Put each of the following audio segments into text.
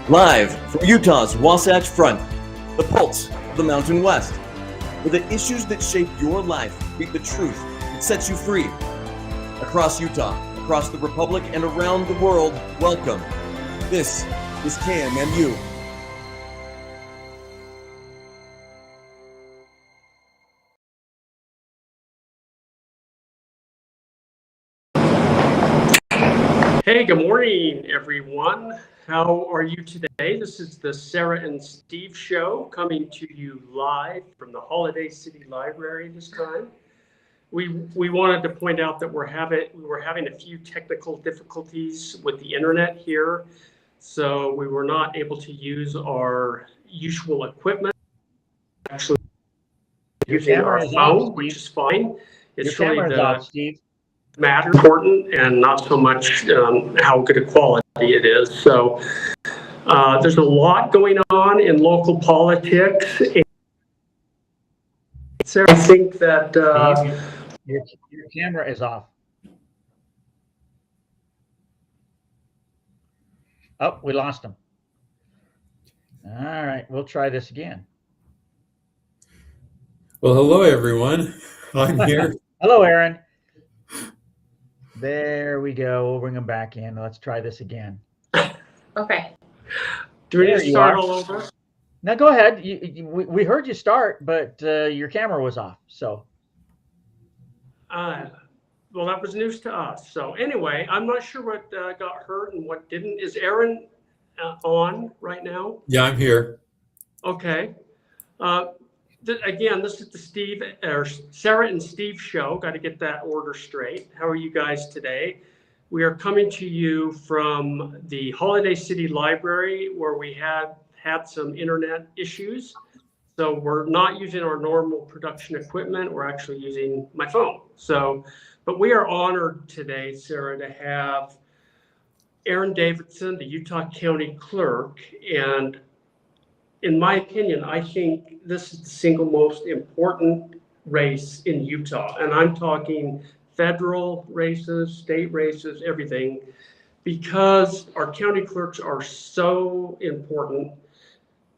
Live from Utah's Wasatch Front, the pulse of the Mountain West, where the issues that shape your life meet the truth that sets you free. Across Utah, across the Republic, and around the world, welcome. This is KMMU. Hey, good morning, everyone. How are you today? This is the Sarah and Steve Show coming to you live from the Holiday City Library this time. We wanted to point out that we were having a few technical difficulties with the internet here, so we were not able to use our usual equipment. Actually, using our phone, which is fine. It's really the matter important and not so much how good a quality it is. So there's a lot going on in local politics. So I think that your camera is off. Oh, we lost him. All right, we'll try this again. Well, hello, everyone. I'm here. Hello, Aaron. There we go. We'll bring him back in. Let's try this again. Okay. Do we need to start all over? Now, go ahead. We heard you start, but your camera was off. So. Well, that was news to us. So anyway, I'm not sure what got hurt and what didn't. Is Aaron on right now? Yeah, I'm here. Okay. Again, this is the Sarah and Steve Show. Got to get that order straight. How are you guys today? We are coming to you from the Holiday City Library, where we have had some internet issues. So we're not using our normal production equipment. We're actually using my phone. But we are honored today, Sarah, to have Aaron Davidson, the Utah County Clerk, and in my opinion, I think this is the single most important race in Utah. And I'm talking federal races, state races, everything, because our county clerks are so important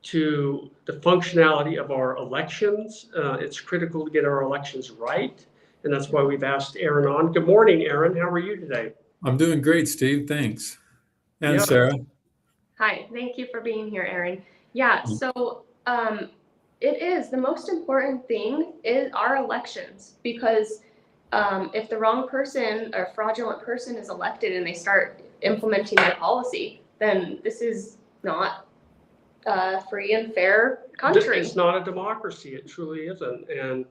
to the functionality of our elections. It's critical to get our elections right. And that's why we've asked Aaron on. Good morning, Aaron. How are you today? I'm doing great, Steve. Thanks. And Sarah. Hi, thank you for being here, Aaron. Yeah, so it is the most important thing is our elections, because if the wrong person or fraudulent person is elected and they start implementing their policy, then this is not a free and fair country. It's not a democracy. It truly isn't. And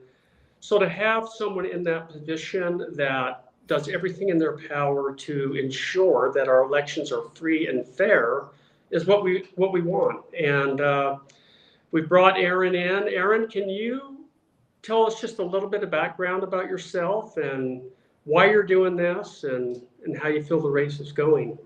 so to have someone in that position that does everything in their power to ensure that our elections are free and fair is what we want. And we brought Aaron in. Aaron, can you tell us just a little bit of background about yourself and why you're doing this and how you feel the race is going?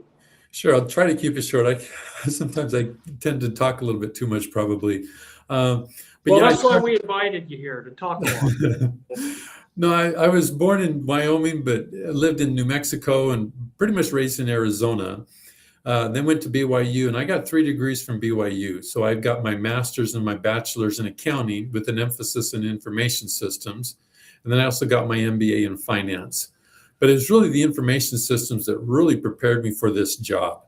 Sure, I'll try to keep it short. Sometimes I tend to talk a little bit too much, probably. That's why we invited you here, to talk more. No, I was born in Wyoming, but lived in New Mexico and pretty much raised in Arizona. Then went to BYU, and I got 3 degrees from BYU. So I've got my master's and my bachelor's in accounting with an emphasis in information systems. And then I also got my MBA in finance. But it was really the information systems that really prepared me for this job.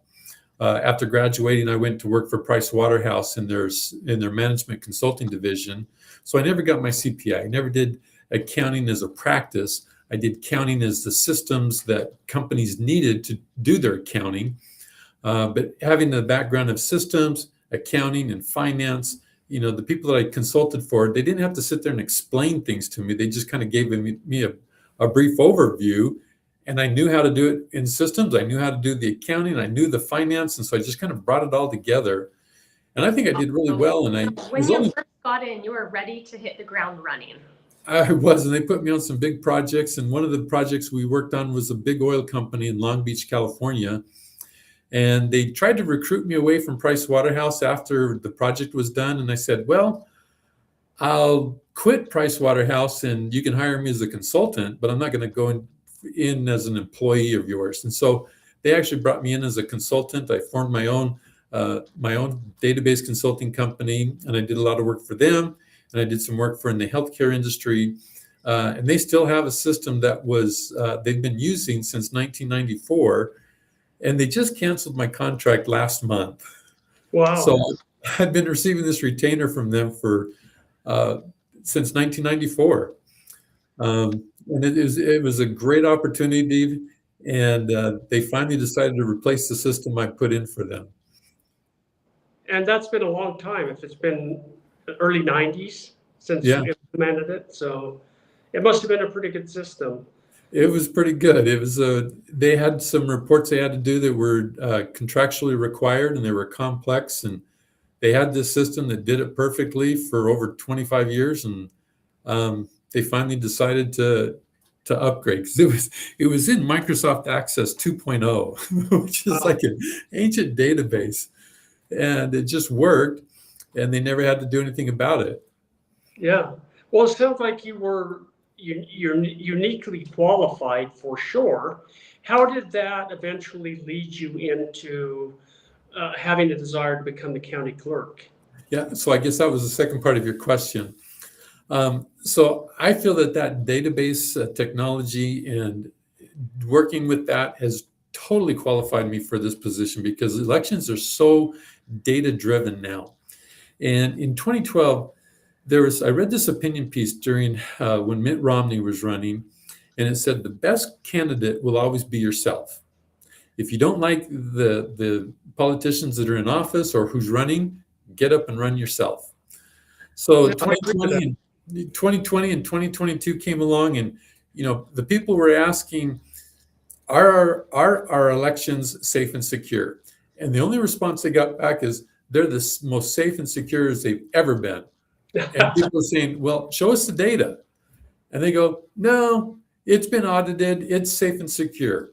After graduating, I went to work for Price Waterhouse in their management consulting division. So I never got my CPA. I never did accounting as a practice. I did accounting as the systems that companies needed to do their accounting. But having the background of systems, accounting, and finance, the people that I consulted for, they didn't have to sit there and explain things to me. They just kind of gave me a brief overview, and I knew how to do it in systems. I knew how to do the accounting. I knew the finance, and so I just kind of brought it all together. And I think I did really well. And when you first got in, you were ready to hit the ground running. I was, and they put me on some big projects. And one of the projects we worked on was a big oil company in Long Beach, California. And they tried to recruit me away from Price Waterhouse after the project was done. And I said, well, I'll quit Price Waterhouse and you can hire me as a consultant, but I'm not going to go in as an employee of yours. And so they actually brought me in as a consultant. I formed my own my own database consulting company, and I did a lot of work for them, and I did some work for in the healthcare industry. And they still have a system that was they've been using since 1994, and they just canceled my contract last month. Wow. So I've been receiving this retainer from them for since 1994, and it was a great opportunity, and they finally decided to replace the system I put in for them. And that's been a long time. If it's been the early 90s since Yeah. you implemented it, so it must have been a pretty good system. It was pretty good. It was they had some reports they had to do that were contractually required, and they were complex, and they had this system that did it perfectly for over 25 years, and they finally decided to upgrade, because it was in Microsoft Access 2.0, which is like an ancient database, and it just worked, and they never had to do anything about it. Yeah. Well, it sounds like you're uniquely qualified for sure. How did that eventually lead you into having a desire to become the county clerk? Yeah, so I guess that was the second part of your question. So I feel that database technology and working with that has totally qualified me for this position, because elections are so data driven now. And in 2012, I read this opinion piece during when Mitt Romney was running, and it said the best candidate will always be yourself. If you don't like the politicians that are in office or who's running, get up and run yourself. So 2020 and 2022 came along, and the people were asking, are our elections safe and secure? And the only response they got back is, they're the most safe and secure as they've ever been. And people are saying, well, show us the data. And they go, no, it's been audited, it's safe and secure.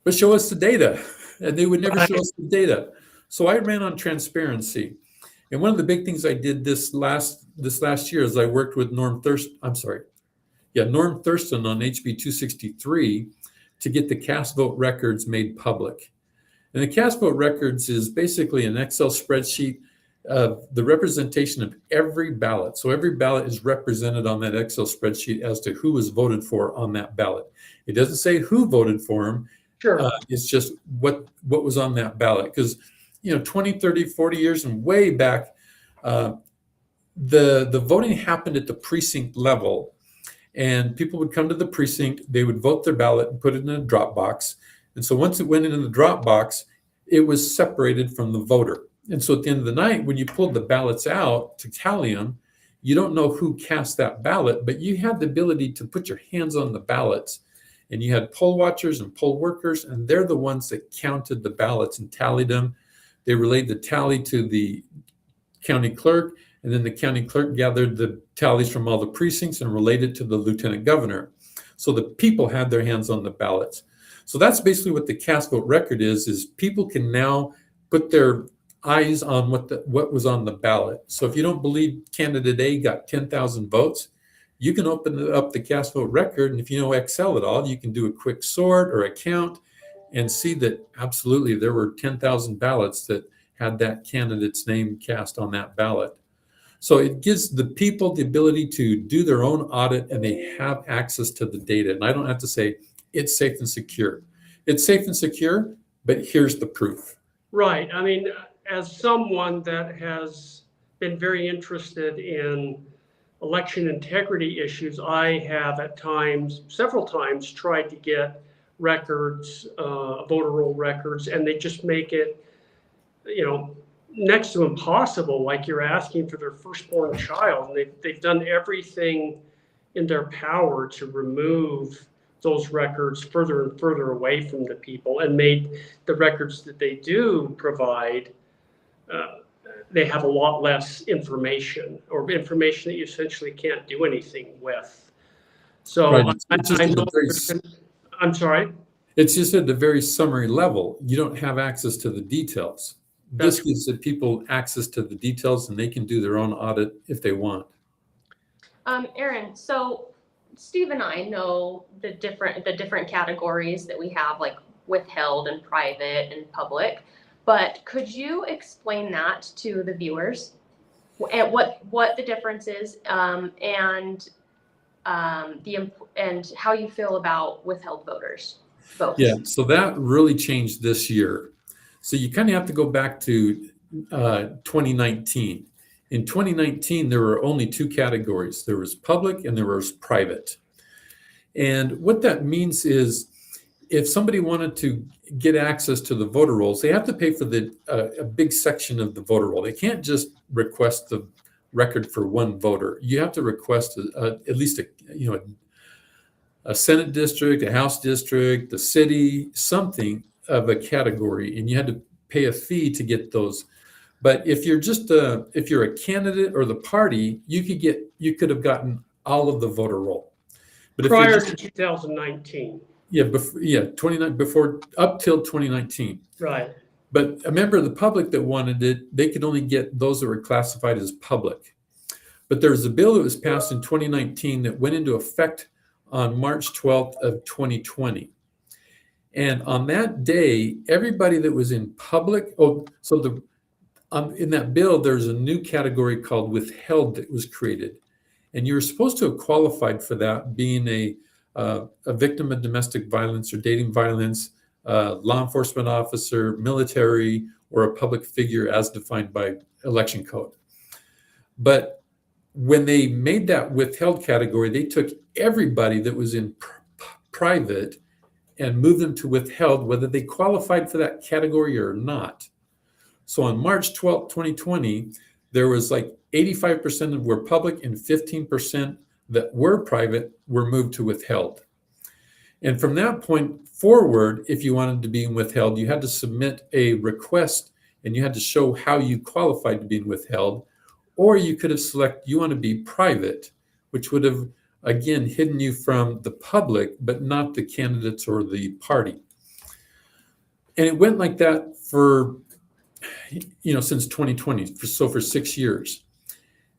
But show us the data. And they would never show us the data. So I ran on transparency. And one of the big things I did this last year is I worked with Norm Thurston on HB 263 to get the cast vote records made public. And the cast vote records is basically an Excel spreadsheet of the representation of every ballot. So every ballot is represented on that Excel spreadsheet as to who was voted for on that ballot. It doesn't say who voted for him. Sure. It's just what was on that ballot. Because 20, 30, 40 years and way back, the voting happened at the precinct level, and people would come to the precinct, they would vote their ballot and put it in a drop box. And so once it went into the drop box, it was separated from the voter. And so at the end of the night, when you pulled the ballots out to tally them, you don't know who cast that ballot, but you had the ability to put your hands on the ballots. And you had poll watchers and poll workers, and they're the ones that counted the ballots and tallied them. They relayed the tally to the county clerk, and then the county clerk gathered the tallies from all the precincts and relayed it to the lieutenant governor. So the people had their hands on the ballots. So that's basically what the cast vote record is people can now put their eyes on what was on the ballot. So if you don't believe candidate A got 10,000 votes, you can open up the cast vote record, and if you know Excel at all, you can do a quick sort or a count and see that absolutely there were 10,000 ballots that had that candidate's name cast on that ballot. So it gives the people the ability to do their own audit, and they have access to the data. And I don't have to say it's safe and secure. It's safe and secure, but here's the proof. Right. I mean, as someone that has been very interested in election integrity issues, I have several times tried to get records, voter roll records, and they just make it, next to impossible. Like you're asking for their firstborn child, and they've done everything in their power to remove those records further and further away from the people, and made the records that they do provide, they have a lot less information, or information that you essentially can't do anything with. So right. I know, I'm sorry? It's just at the very summary level. You don't have access to the details. This gives the people access to the details, and they can do their own audit if they want. Aaron, so Steve and I know the different categories that we have, like withheld and private and public. But could you explain that to the viewers and what the difference is, and and how you feel about withheld voters votes? Yeah, so that really changed this year. So you kind of have to go back to 2019. In 2019, there were only two categories. There was public and there was private. And what that means is if somebody wanted to get access to the voter rolls, they have to pay for a big section of the voter roll. They can't just request the record for one voter. You have to request at least a Senate district, a House district, the city, something of a category, and you had to pay a fee to get those. But if you're if you're a candidate or the party, you could have gotten all of the voter roll. But prior to 2019. Yeah, before up till 2019. Right. But a member of the public that wanted it, they could only get those that were classified as public. But there was a bill that was passed in 2019 that went into effect on March 12th of 2020. And on that day, everybody that was in public, in that bill, there's a new category called withheld that was created. And you were supposed to have qualified for that, being a victim of domestic violence or dating violence, law enforcement officer, military, or a public figure as defined by election code. But when they made that withheld category, they took everybody that was in private and moved them to withheld, whether they qualified for that category or not. So on March 12th, 2020, there was like 85% were public and 15% that were private were moved to withheld. And from that point forward, if you wanted to be in withheld, you had to submit a request and you had to show how you qualified to be in withheld. Or you could have selected you want to be private, which would have, again, hidden you from the public, but not the candidates or the party. And it went like that for, since 2020, for 6 years.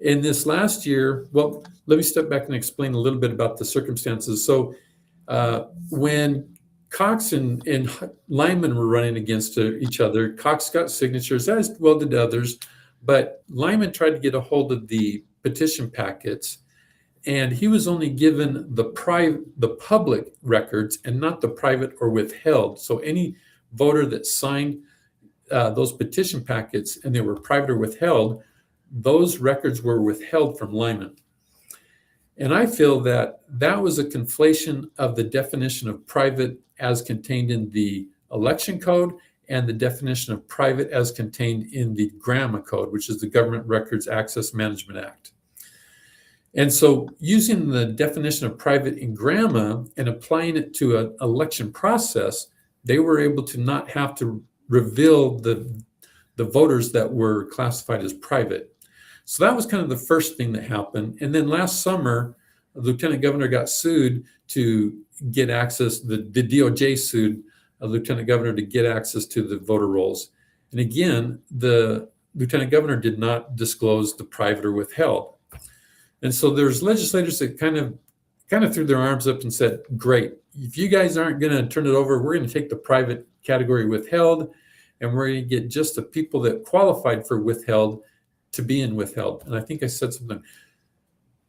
In this last year, well, let me step back and explain a little bit about the circumstances. So when Cox and Lyman were running against each other, Cox got signatures, as well did others, but Lyman tried to get a hold of the petition packets, and he was only given the public records and not the private or withheld. So any voter that signed those petition packets and they were private or withheld, those records were withheld from Lyman. And I feel that was a conflation of the definition of private as contained in the election code and the definition of private as contained in the GRAMA code, which is the Government Records Access Management Act. And so using the definition of private in GRAMA and applying it to an election process, they were able to not have to reveal the voters that were classified as private. So that was kind of the first thing that happened. And then last summer, the lieutenant governor got sued to get access. The DOJ sued a lieutenant governor to get access to the voter rolls. And again, the lieutenant governor did not disclose the private or withheld. And so there's legislators that kind of threw their arms up and said, great, if you guys aren't going to turn it over, we're going to take the private category withheld, and we're going to get just the people that qualified for withheld to be in withheld. And I think I said something.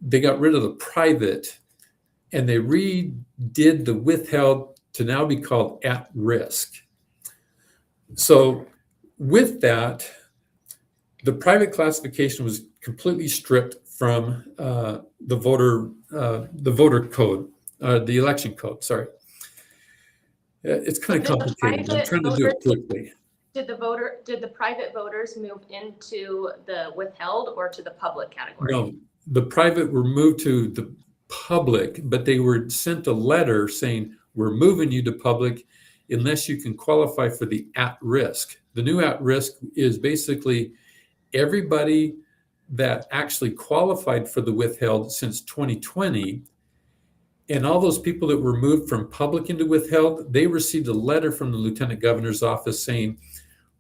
They got rid of the private and they redid the withheld to now be called at risk. So with that, the private classification was completely stripped from the voter code, the election code, sorry. It's kind of complicated. I'm trying to do it quickly. Did the private voters move into the withheld or to the public category? No, the private were moved to the public, but they were sent a letter saying, we're moving you to public unless you can qualify for the at-risk. The new at-risk is basically everybody that actually qualified for the withheld since 2020, and all those people that were moved from public into withheld, they received a letter from the lieutenant governor's office saying,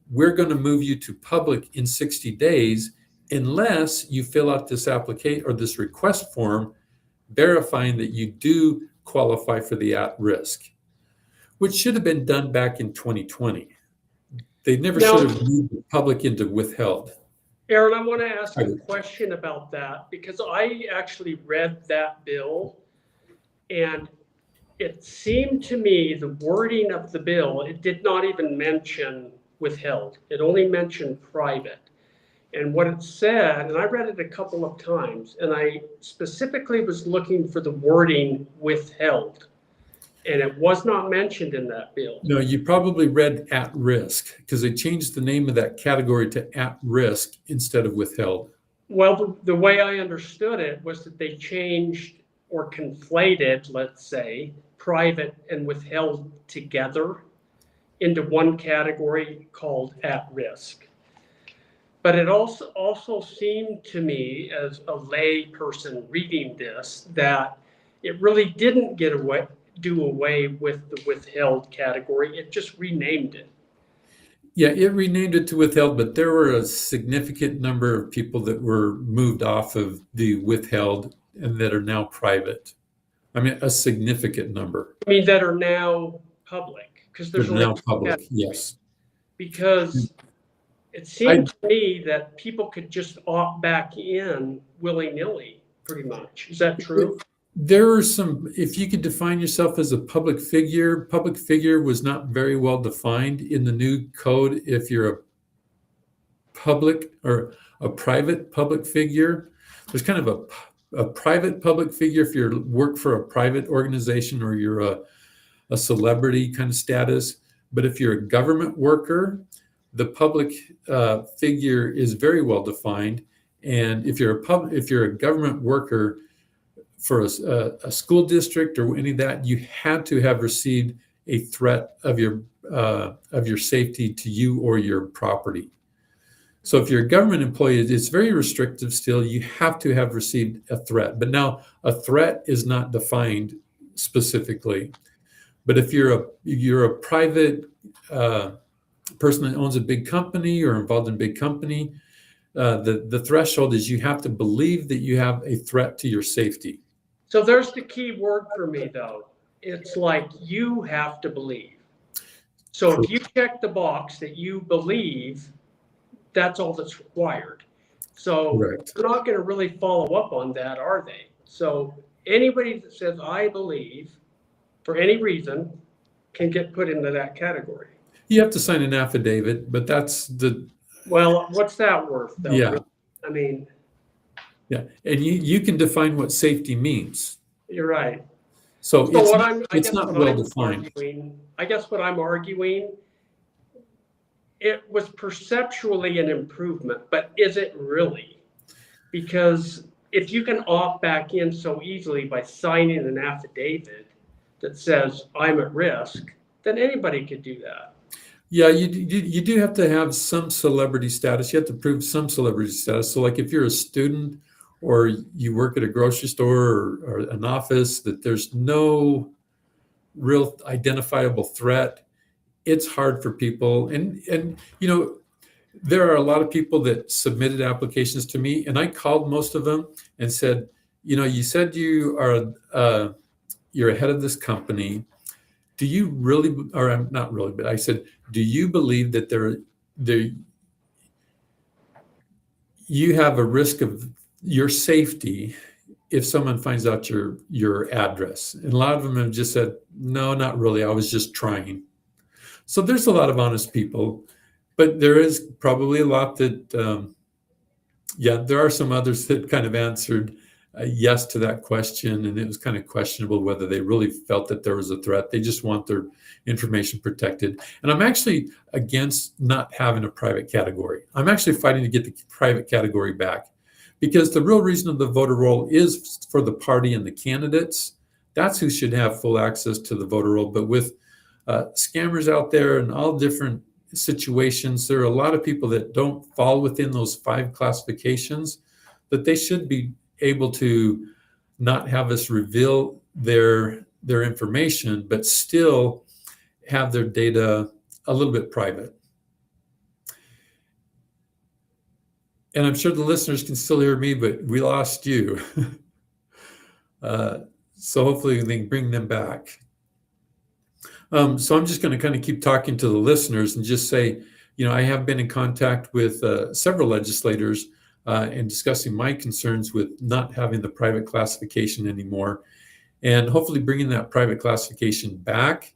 we're going to move you to public in 60 days unless you fill out this application or this request form verifying that you do qualify for the at-risk, which should have been done back in 2020. They never Now- should have moved the public into withheld. Aaron, I want to ask a question about that because I actually read that bill and it seemed to me the wording of the bill, it did not even mention withheld. It only mentioned private. And what it said, and I read it a couple of times, and I specifically was looking for the wording withheld. And it was not mentioned in that bill. No, you probably read at risk because they changed the name of that category to at risk instead of withheld. Well, the way I understood it was that they changed or conflated, let's say, private and withheld together into one category called at risk. But it also seemed to me as a lay person reading this that it really didn't do away with the withheld category. It just renamed it. Yeah, it renamed it to withheld, but there were a significant number of people that were moved off of the withheld and that are now private. I mean, a significant number. I mean, that are now public because there's They're now only public, yes. because it seemed to me that people could just opt back in willy-nilly, pretty much. Is that true? There are some, if you could define yourself as a public figure was not very well defined in the new code. If you're a public or a private public figure, there's kind of a private public figure if you work for a private organization or you're a celebrity kind of status. But if you're a government worker, the public figure is very well defined. And if you're a government worker, for a school district or any of that, you had to have received a threat of your safety to you or your property. So if you're a government employee, it's very restrictive still. You have to have received a threat. But now a threat is not defined specifically. But if you're a private person that owns a big company or involved in a big company, the threshold is you have to believe that you have a threat to your safety. So there's the key word for me, though. It's like you have to believe. So if you check the box that you believe, that's all that's required. So Correct. they're not going to really follow up on that, are they? So anybody that says, I believe, for any reason, can get put into that category. You have to sign an affidavit, but that's the... Well, what's that worth, though? Yeah. I mean... Yeah, and you can define what safety means. You're right. So it's not well defined. I guess what I'm arguing, it was perceptually an improvement, but is it really? Because if you can opt back in so easily by signing an affidavit that says I'm at risk, then anybody could do that. Yeah, you do have to have some celebrity status. You have to prove some celebrity status. So like if you're a student or you work at a grocery store or an office that there's no real identifiable threat, it's hard for people. And you know, there are a lot of people that submitted applications to me, and I called most of them and said, you know, you said you are you're head of this company. Do you really, or I'm not really, but I said, do you believe that you have a risk of your safety if someone finds out your address? And a lot of them have just said, no, not really. I was just trying. So there's a lot of honest people, but there is probably a lot that, there are some others that kind of answered yes to that question. And it was kind of questionable whether they really felt that there was a threat. They just want their information protected. And I'm actually against not having a private category. I'm actually fighting to get the private category back, because the real reason of the voter roll is for the party and the candidates. That's who should have full access to the voter roll. But with scammers out there and all different situations, there are a lot of people that don't fall within those 5 classifications that they should be able to not have us reveal their information, but still have their data a little bit private. And I'm sure the listeners can still hear me, but we lost you. So hopefully they can bring them back. So I'm just going to kind of keep talking to the listeners and just say, I have been in contact with several legislators and discussing my concerns with not having the private classification anymore, and hopefully bringing that private classification back,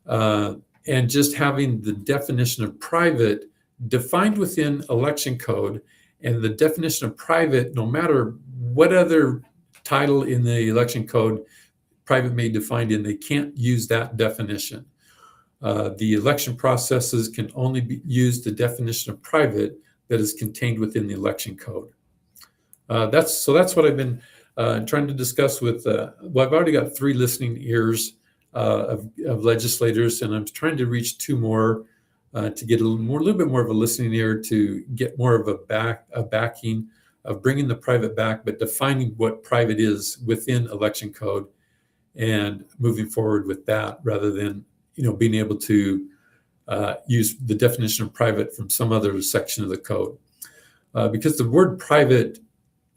and just having the definition of private defined within election code, and the definition of private, no matter what other title in the election code private may be defined in, they can't use that definition. The election processes can only use the definition of private that is contained within the election code. That's what I've been trying to discuss with. I've already got 3 listening ears of legislators, and I'm trying to reach 2 more to get a little bit more of a listening ear, to get more of a backing of bringing the private back, but defining what private is within election code and moving forward with that, rather than being able to use the definition of private from some other section of the code, because the word private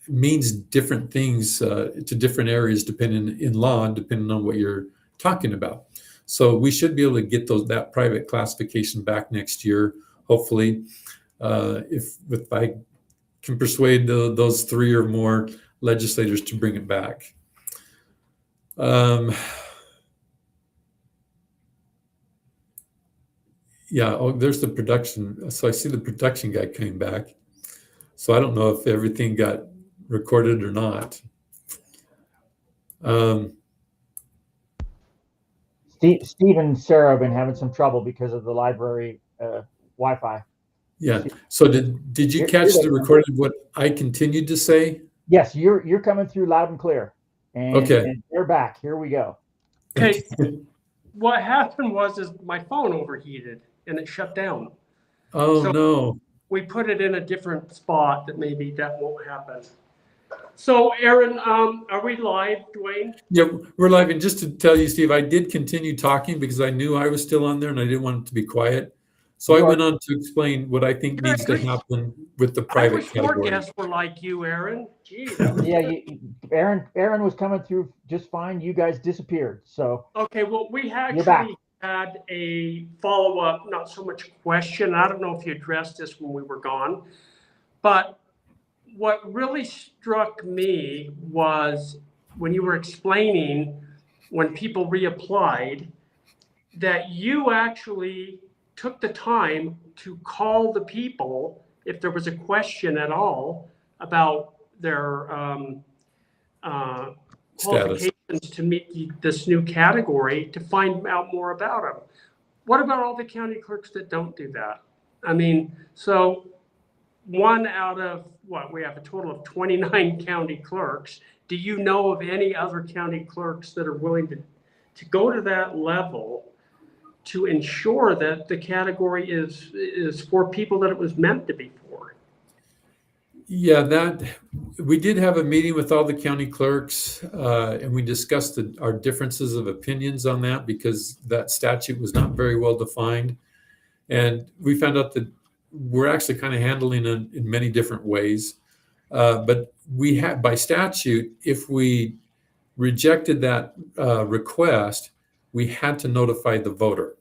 means different things to different areas depending on what you're talking about. So we should be able to get that private classification back next year, hopefully, if I can persuade those 3 or more legislators to bring it back. Yeah, there's the production. So I see the production guy came back. So I don't know if everything got recorded or not. Steve and Sarah have been having some trouble because of the library Wi-Fi. Yeah. So did you catch the recording of what I continued to say? Yes, you're coming through loud and clear. Okay. And they're back. Here we go. Okay. What happened is my phone overheated and it shut down. Oh, so no. We put it in a different spot that maybe that won't happen. So Aaron, are we live, Dwayne? Yeah, we're live. And just to tell you, Steve, I did continue talking because I knew I was still on there and I didn't want it to be quiet. So I went on to explain what I think needs to happen with the private category. I wish more guests were like you, Aaron. Gee, yeah, Aaron was coming through just fine. You guys disappeared. So okay, well, we actually had a follow-up, not so much question. I don't know if you addressed this when we were gone, but what really struck me was when you were explaining when people reapplied that you actually took the time to call the people if there was a question at all about their qualifications to meet this new category, to find out more about them. What about all the county clerks that don't do that? I mean, so 1 out of we have a total of 29 county clerks. Do you know of any other county clerks that are willing to go to that level to ensure that the category is for people that it was meant to be for? Yeah, we did have a meeting with all the county clerks, and we discussed our differences of opinions on that, because that statute was not very well defined. And we found out that we're actually kind of handling it in many different ways. But we had, by statute, if we rejected that request, we had to notify the voter.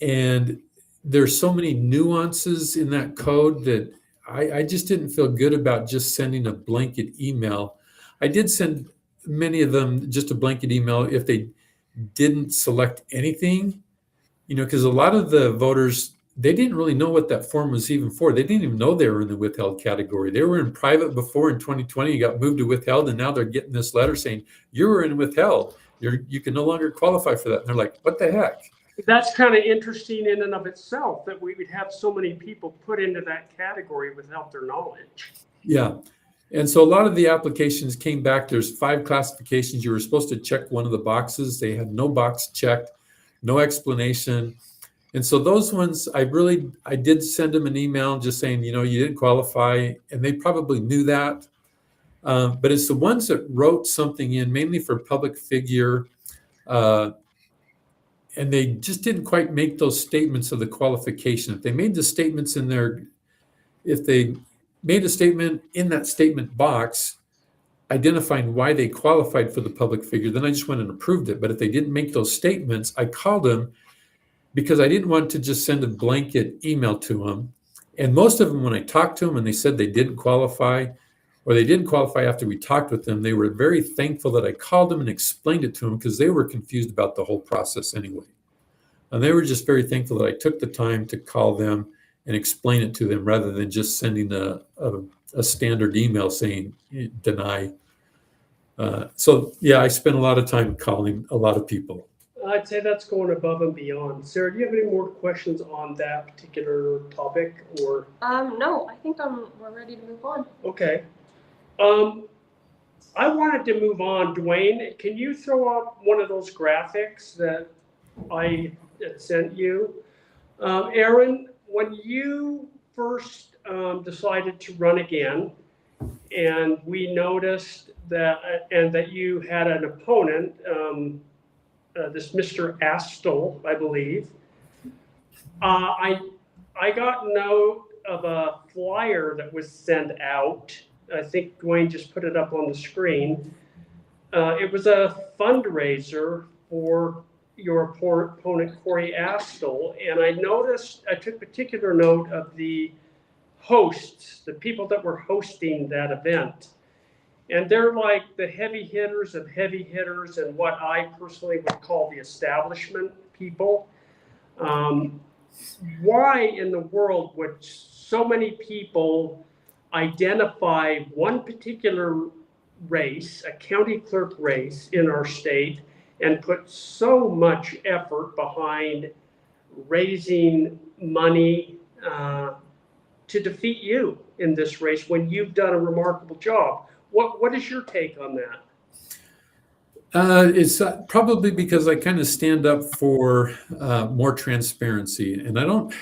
And there's so many nuances in that code that I just didn't feel good about just sending a blanket email. I did send many of them just a blanket email if they didn't select anything, because a lot of the voters, they didn't really know what that form was even for. They didn't even know they were in the withheld category. They were in private before in 2020, you got moved to withheld, and now they're getting this letter saying, you were in withheld. You can no longer qualify for that. And they're like, what the heck? That's kind of interesting in and of itself, that we would have so many people put into that category without their knowledge. Yeah. And so a lot of the applications came back. There's 5 classifications. You were supposed to check one of the boxes. They had no box checked, no explanation. And so those ones, I did send them an email just saying, you didn't qualify, and they probably knew that. But it's the ones that wrote something in, mainly for public figure, and they just didn't quite make those statements of the qualification. If they made the statements if they made a statement in that statement box identifying why they qualified for the public figure, then I just went and approved it. But if they didn't make those statements, I called them because I didn't want to just send a blanket email to them. And most of them, when I talked to them and they said they didn't qualify, or they didn't qualify after we talked with them, they were very thankful that I called them and explained it to them, because they were confused about the whole process anyway. And they were just very thankful that I took the time to call them and explain it to them, rather than just sending a standard email saying deny. So yeah, I spent a lot of time calling a lot of people. I'd say that's going above and beyond. Sarah, do you have any more questions on that particular topic, or? No, I think we're ready to move on. Okay. I wanted to move on. Dwayne, can you throw up one of those graphics that I had sent you? Aaron, when you first decided to run again, and we noticed that, and that you had an opponent, this Mr. Aste, I believe, I got note of a flyer that was sent out. I think Dwayne just put it up on the screen. It was a fundraiser for your opponent, Corey Aste, and I noticed, I took particular note of the hosts, the people that were hosting that event. And they're like the heavy hitters of heavy hitters, and what I personally would call the establishment people. Why in the world would so many people identify one particular race, a county clerk race in our state, and put so much effort behind raising money to defeat you in this race when you've done a remarkable job? What is your take on that? It's probably because I kind of stand up for more transparency, and I don't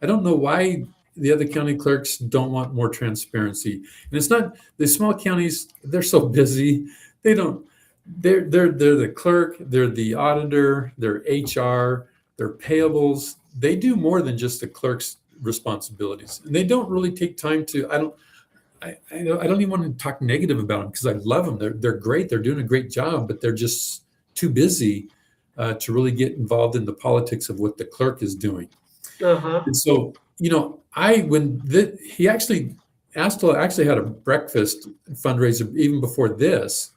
know why the other county clerks don't want more transparency. And it's not the small counties; they're so busy. They don't. They're the clerk, they're the auditor, they're HR, they're payables. They do more than just the clerk's responsibilities, and they don't really take time to. I don't even want to talk negative about them, because I love them. They're great. They're doing a great job, but they're just too busy to really get involved in the politics of what the clerk is doing. Uh-huh. And so, he actually had a breakfast fundraiser even before this,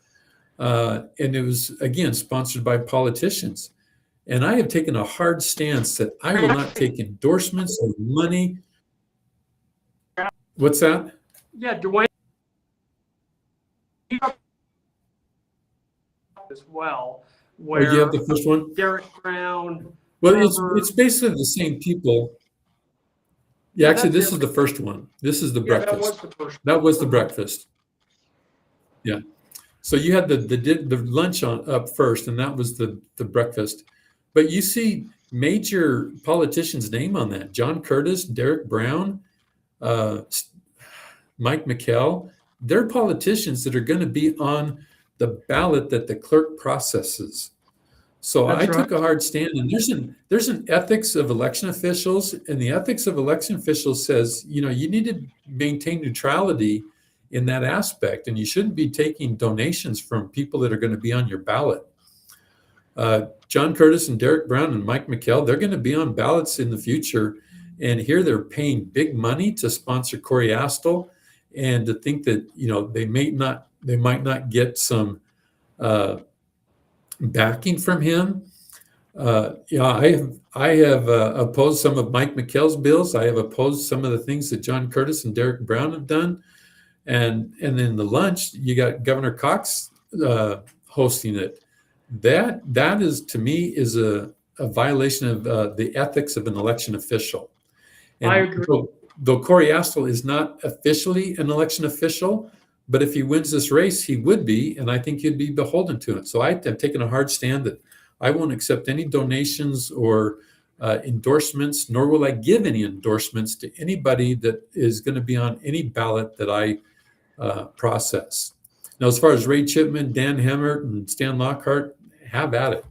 and it was again sponsored by politicians. And I have taken a hard stance that I will not take endorsements or money. What's that? Yeah, Dwayne as well, where you have the first one? Derek Brown. Well, it's basically the same people. Yeah, actually, this is the first one. This is the breakfast. That was the first one. That was the breakfast. Yeah. So you had the lunch up first, and that was the breakfast. But you see major politicians' name on that: John Curtis, Derek Brown, Mike McKell. They're politicians that are going to be on the ballot that the clerk processes. So I took a hard stand, and there's an ethics of election officials, and the ethics of election officials says, you need to maintain neutrality in that aspect, and you shouldn't be taking donations from people that are going to be on your ballot. John Curtis and Derek Brown and Mike McKell, they're going to be on ballots in the future, and here they're paying big money to sponsor Corey Aste, and to think that they might not get some backing from him. I have opposed some of Mike McKell's bills. I have opposed some of the things that John Curtis and Derek Brown have done. And then the lunch, you got Governor Cox hosting it. That is, to me, is a violation of the ethics of an election official. And I agree. Though Corey Aste is not officially an election official, but if he wins this race, he would be, and I think he'd be beholden to it. So I have taken a hard stand that I won't accept any donations or endorsements, nor will I give any endorsements to anybody that is going to be on any ballot that I process. Now, as far as Ray Chipman, Dan Hemmert, and Stan Lockhart, have at it.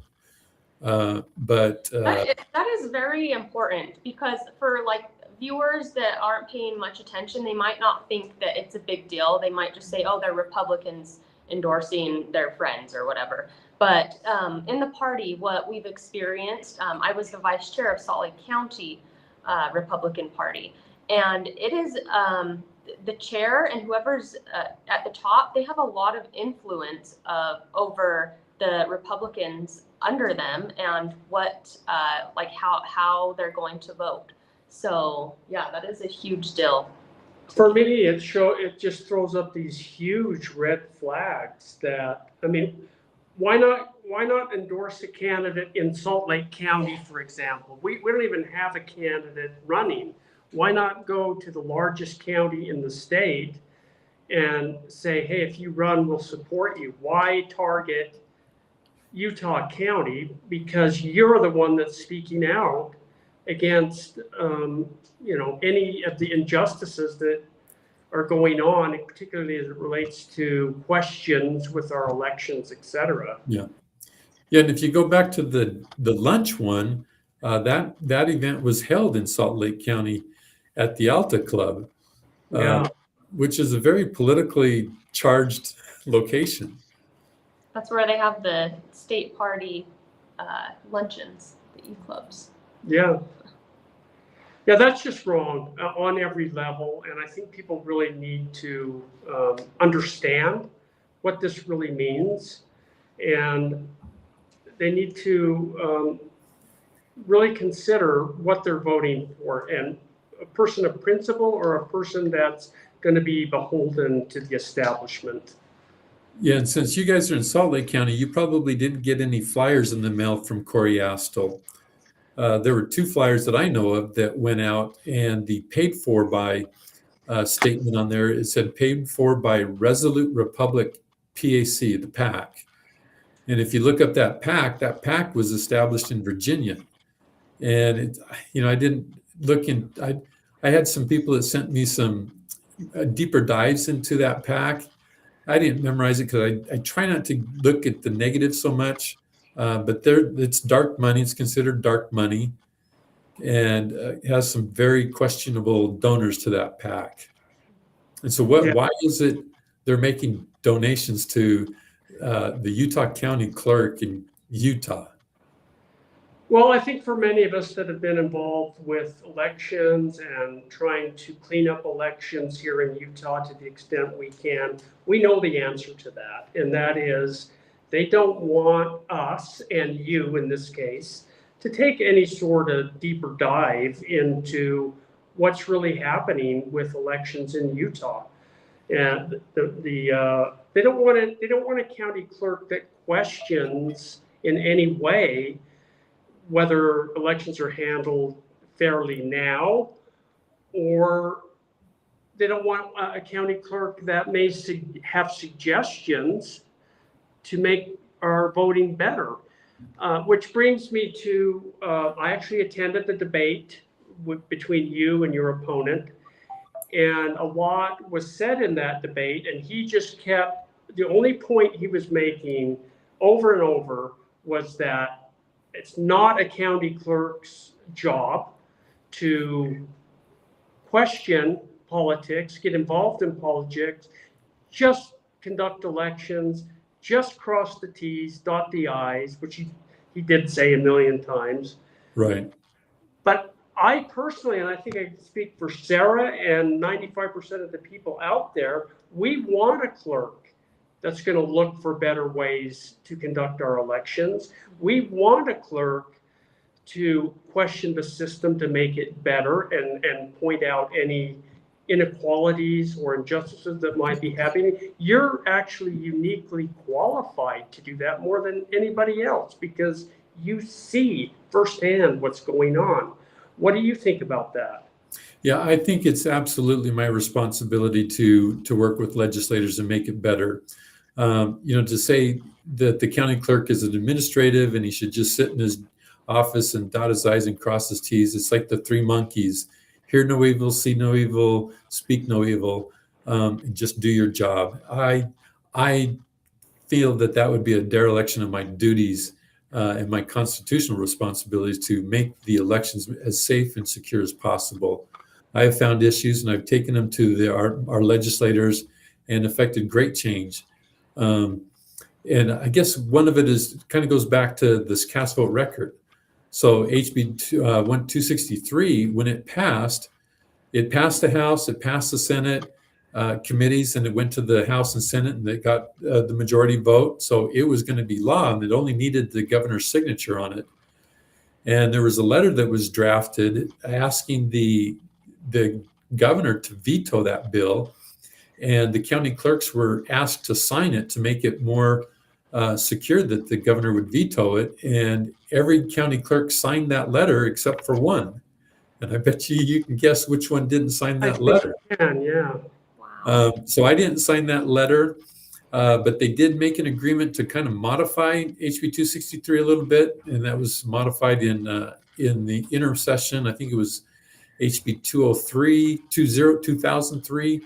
But that is very important, because for viewers that aren't paying much attention, they might not think that it's a big deal. They might just say, oh, they're Republicans endorsing their friends or whatever. But in the party, what we've experienced, I was the vice chair of Salt Lake County Republican Party, and it is the chair and whoever's at the top, they have a lot of influence over the Republicans under them and what like how they're going to vote. So yeah, that is a huge deal. For me, it just throws up these huge red flags that, I mean, why not endorse a candidate in Salt Lake County, for example? We don't even have a candidate running. Why not go to the largest county in the state and say, hey, if you run, we'll support you? Why target Utah County? Because you're the one that's speaking out against any of the injustices that are going on, and particularly as it relates to questions with our elections, et cetera. Yeah. And if you go back to the lunch one, that event was held in Salt Lake County at the Alta Club, which is a very politically charged location. That's where they have the state party luncheons, the E-clubs. Yeah, that's just wrong on every level, and I think people really need to understand what this really means, and they need to really consider what they're voting for, and a person of principle or a person that's going to be beholden to the establishment. Yeah, and since you guys are in Salt Lake County, you probably didn't get any flyers in the mail from Corey Astle. There were 2 flyers that I know of that went out, and the paid for by statement on there, it said paid for by Resolute Republic PAC, the PAC. And if you look up that PAC was established in Virginia. And I didn't look in. I had some people that sent me some deeper dives into that PAC. I didn't memorize it because I try not to look at the negative so much. But it's dark money. It's considered dark money, and it has some very questionable donors to that PAC. And so, why is it they're making donations to the Utah County Clerk in Utah? Well, I think for many of us that have been involved with elections and trying to clean up elections here in Utah to the extent we can, we know the answer to that, and that is, they don't want us, and you in this case, to take any sort of deeper dive into what's really happening with elections in Utah. And they don't want a county clerk that questions in any way whether elections are handled fairly now, or they don't want a county clerk that may have suggestions to make our voting better. Which brings me to, I actually attended the debate between you and your opponent, and a lot was said in that debate, and he just kept, the only point he was making over and over was that it's not a county clerk's job to question politics, get involved in politics, just conduct elections, just cross the T's, dot the I's, which he did say a million times. Right. But I personally, and I think I can speak for Sarah and 95% of the people out there, we want a clerk that's going to look for better ways to conduct our elections. We want a clerk to question the system to make it better and point out any inequalities or injustices that might be happening. You're actually uniquely qualified to do that more than anybody else because you see firsthand what's going on. What do you think about that? Yeah, I think it's absolutely my responsibility to work with legislators and make it better. To say that the county clerk is an administrative and he should just sit in his office and dot his I's and cross his T's. It's like the 3 monkeys: hear no evil, see no evil, speak no evil, and just do your job. I feel that would be a dereliction of my duties and my constitutional responsibilities to make the elections as safe and secure as possible. I have found issues and I've taken them to our legislators and effected great change. And I guess one of it is kind of goes back to this cast vote record. So HB 263, when it passed the House, it passed the Senate committees, and it went to the House and Senate, and it got the majority vote. So it was going to be law, and it only needed the governor's signature on it. And there was a letter that was drafted asking the governor to veto that bill, and the county clerks were asked to sign it to make it more secure that the governor would veto it. And every county clerk signed that letter except for one. And I bet you can guess which one didn't sign that letter. Yeah. Wow. So I didn't sign that letter, but they did make an agreement to kind of modify HB 263 a little bit, and that was modified in the interim session. I think it was HB 2003.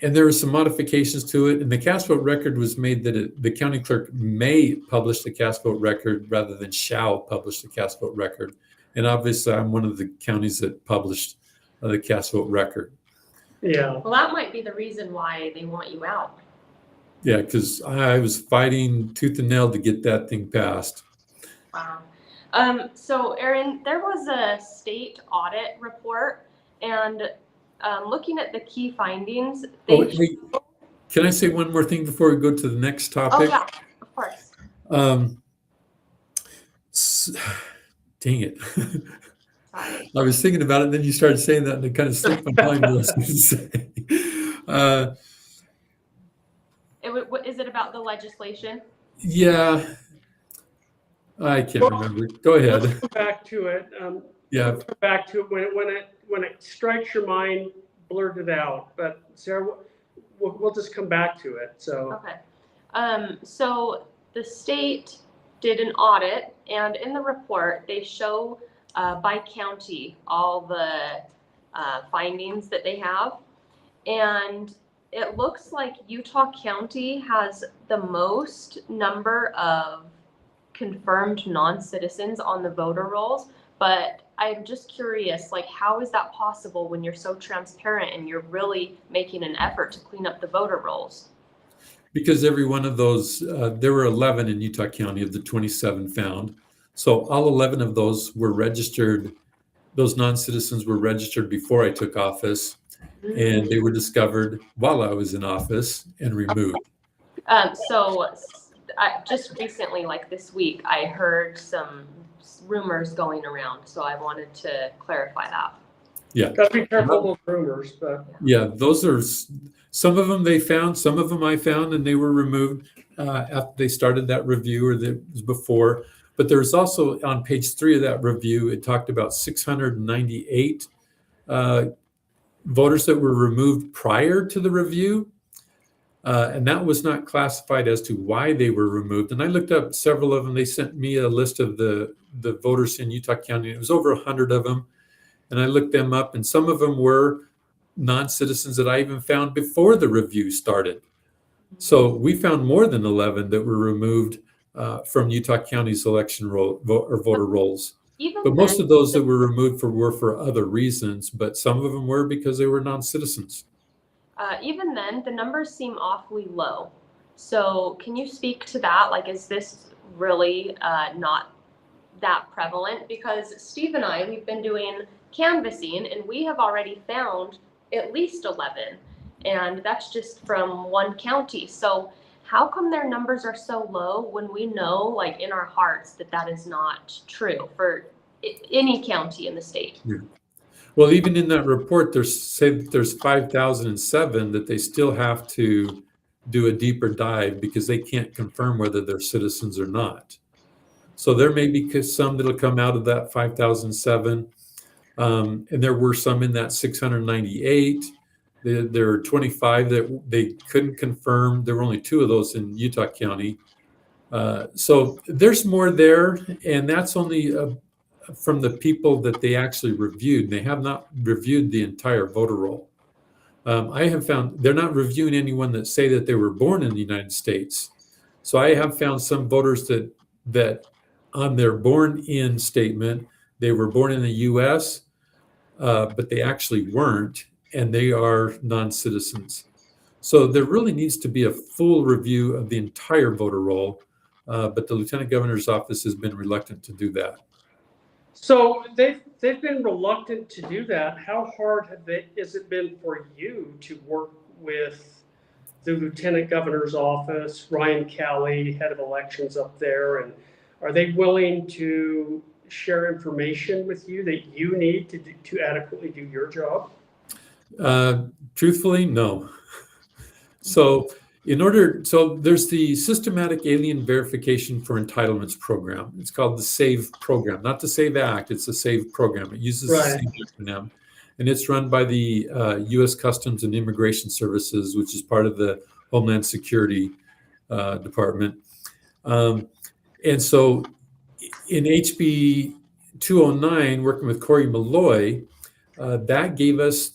And there were some modifications to it, and the cast vote record was made that the county clerk may publish the cast vote record rather than shall publish the cast vote record. And obviously, I'm one of the counties that published the cast vote record. Yeah. Well, that might be the reason why they want you out. Yeah, because I was fighting tooth and nail to get that thing passed. Wow. So, Aaron, there was a state audit report, and looking at the key findings, Wait, can I say one more thing before we go to the next topic? Oh, yeah, of course. Dang it. Sorry. I was thinking about it, and then you started saying that, and it kind of slipped my mind what I was going to say. Is it about the legislation? Yeah, I can't remember. Go ahead. Let's go back to it. Yeah. Go back to it when it strikes your mind, blurt it out. But Sarah, we'll just come back to it. So. Okay. So the state did an audit, and in the report they show by county all the findings that they have, and it looks like Utah County has the most number of confirmed non-citizens on the voter rolls. But I'm just curious, like, how is that possible when you're so transparent and you're really making an effort to clean up the voter rolls? Because every one of those, there were 11 in Utah County of the 27 found. So all 11 of those were registered. Those non-citizens were registered before I took office, and they were discovered while I was in office and removed. So just recently, like this week, I heard some rumors going around. So I wanted to clarify that. Yeah. Gotta be careful with rumors, but. Yeah, those are, some of them they found, some of them I found, and they were removed after they started that review, or that was before. But there's also, on page 3 of that review, it talked about 698 voters that were removed prior to the review. And that was not classified as to why they were removed. And I looked up several of them. They sent me a list of the voters in Utah County. It was over 100 of them. And I looked them up, and some of them were non-citizens that I even found before the review started. So we found more than 11 that were removed from Utah County's election roll or voter rolls. But most of those that were removed were for other reasons, but some of them were because they were non-citizens. Even then, the numbers seem awfully low. So can you speak to that? Like, is this really not that prevalent? Because Steve and I, we've been doing canvassing, and we have already found at least 11. And that's just from one county. So how come their numbers are so low when we know, like, in our hearts that that is not true for any county in the state? Yeah. Well, even in that report, there's 5,007 that they still have to do a deeper dive because they can't confirm whether they're citizens or not. So there may be some that'll come out of that 5,007. And there were some in that 698. There are 25 that they couldn't confirm. There were only 2 of those in Utah County. So there's more there, and that's only from the people that they actually reviewed. They have not reviewed the entire voter roll. I have found they're not reviewing anyone that say that they were born in the United States. So I have found some voters that on their born in statement, they were born in the US, but they actually weren't, and they are non-citizens. So there really needs to be a full review of the entire voter roll, but the Lieutenant Governor's office has been reluctant to do that. So they've been reluctant to do that. How hard has it been for you to work with the Lieutenant Governor's office, Ryan Kelly, head of elections up there, and are they willing to share information with you that you need to adequately do your job? Truthfully, no. So there's the Systematic Alien Verification for Entitlements program. It's called the SAVE program, not the SAVE Act. It's the SAVE program. It uses the same acronym, and it's run by the U.S. Customs and Immigration Services, which is part of the Homeland Security Department. And so in HB 209, working with Corey Malloy, that gave us,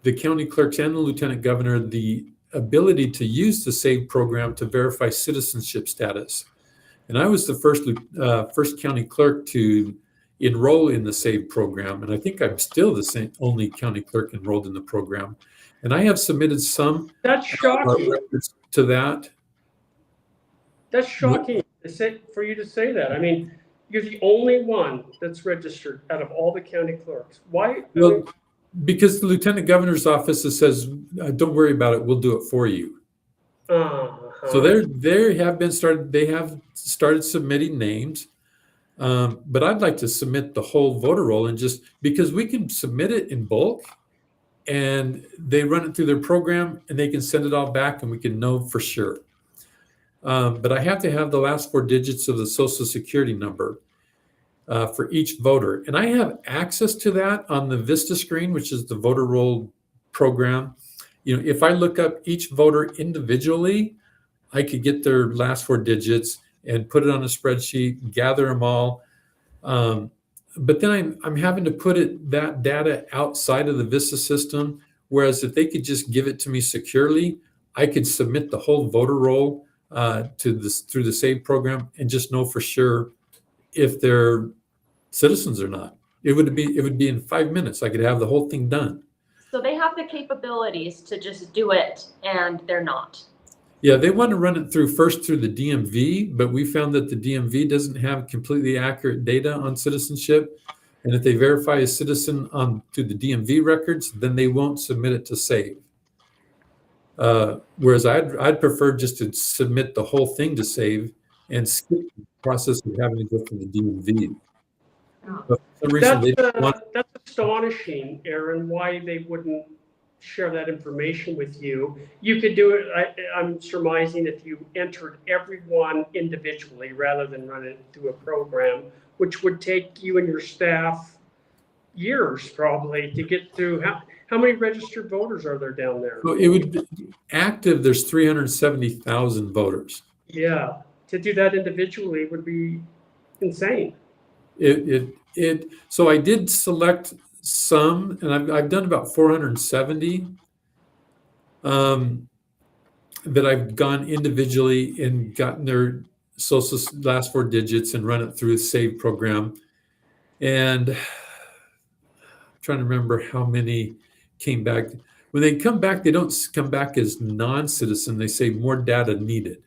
the county clerks and the lieutenant governor, the ability to use the SAVE program to verify citizenship status. And I was the first county clerk to enroll in the SAVE program, and I think I'm still the only county clerk enrolled in the program. And I have submitted some That's shocking. records to that. That's shocking for you to say that. I mean, you're the only one that's registered out of all the county clerks. Why? Well, because the lieutenant governor's office says, "Don't worry about it. We'll do it for you." So they have started submitting names, but I'd like to submit the whole voter roll, and just because we can submit it in bulk, and they run it through their program, and they can send it all back, and we can know for sure. But I have to have the last 4 digits of the Social Security number for each voter. And I have access to that on the Vista screen, which is the voter roll program. If I look up each voter individually, I could get their last 4 digits and put it on a spreadsheet, gather them all. But then I'm having to put that data outside of the Vista system. Whereas if they could just give it to me securely, I could submit the whole voter roll through the SAVE program and just know for sure if they're citizens or not. It would be in 5 minutes. I could have the whole thing done. So they have the capabilities to just do it, and they're not. Yeah, they want to run it first through the DMV, but we found that the DMV doesn't have completely accurate data on citizenship. And if they verify a citizen through the DMV records, then they won't submit it to SAVE. Whereas I'd prefer just to submit the whole thing to SAVE and skip the process of having to go through the DMV. But for some reason, that's astonishing, Aaron, why they wouldn't share that information with you. You could do it, I'm surmising, if you entered everyone individually rather than run it through a program, which would take you and your staff years probably to get through. How many registered voters are there down there? So it would be active. There's 370,000 voters. Yeah, to do that individually would be insane. So I did select some, and I've done about 470 that I've gone individually and gotten their social last 4 digits and run it through the SAVE program. And I'm trying to remember how many came back. When they come back, they don't come back as non-citizen. They say more data needed.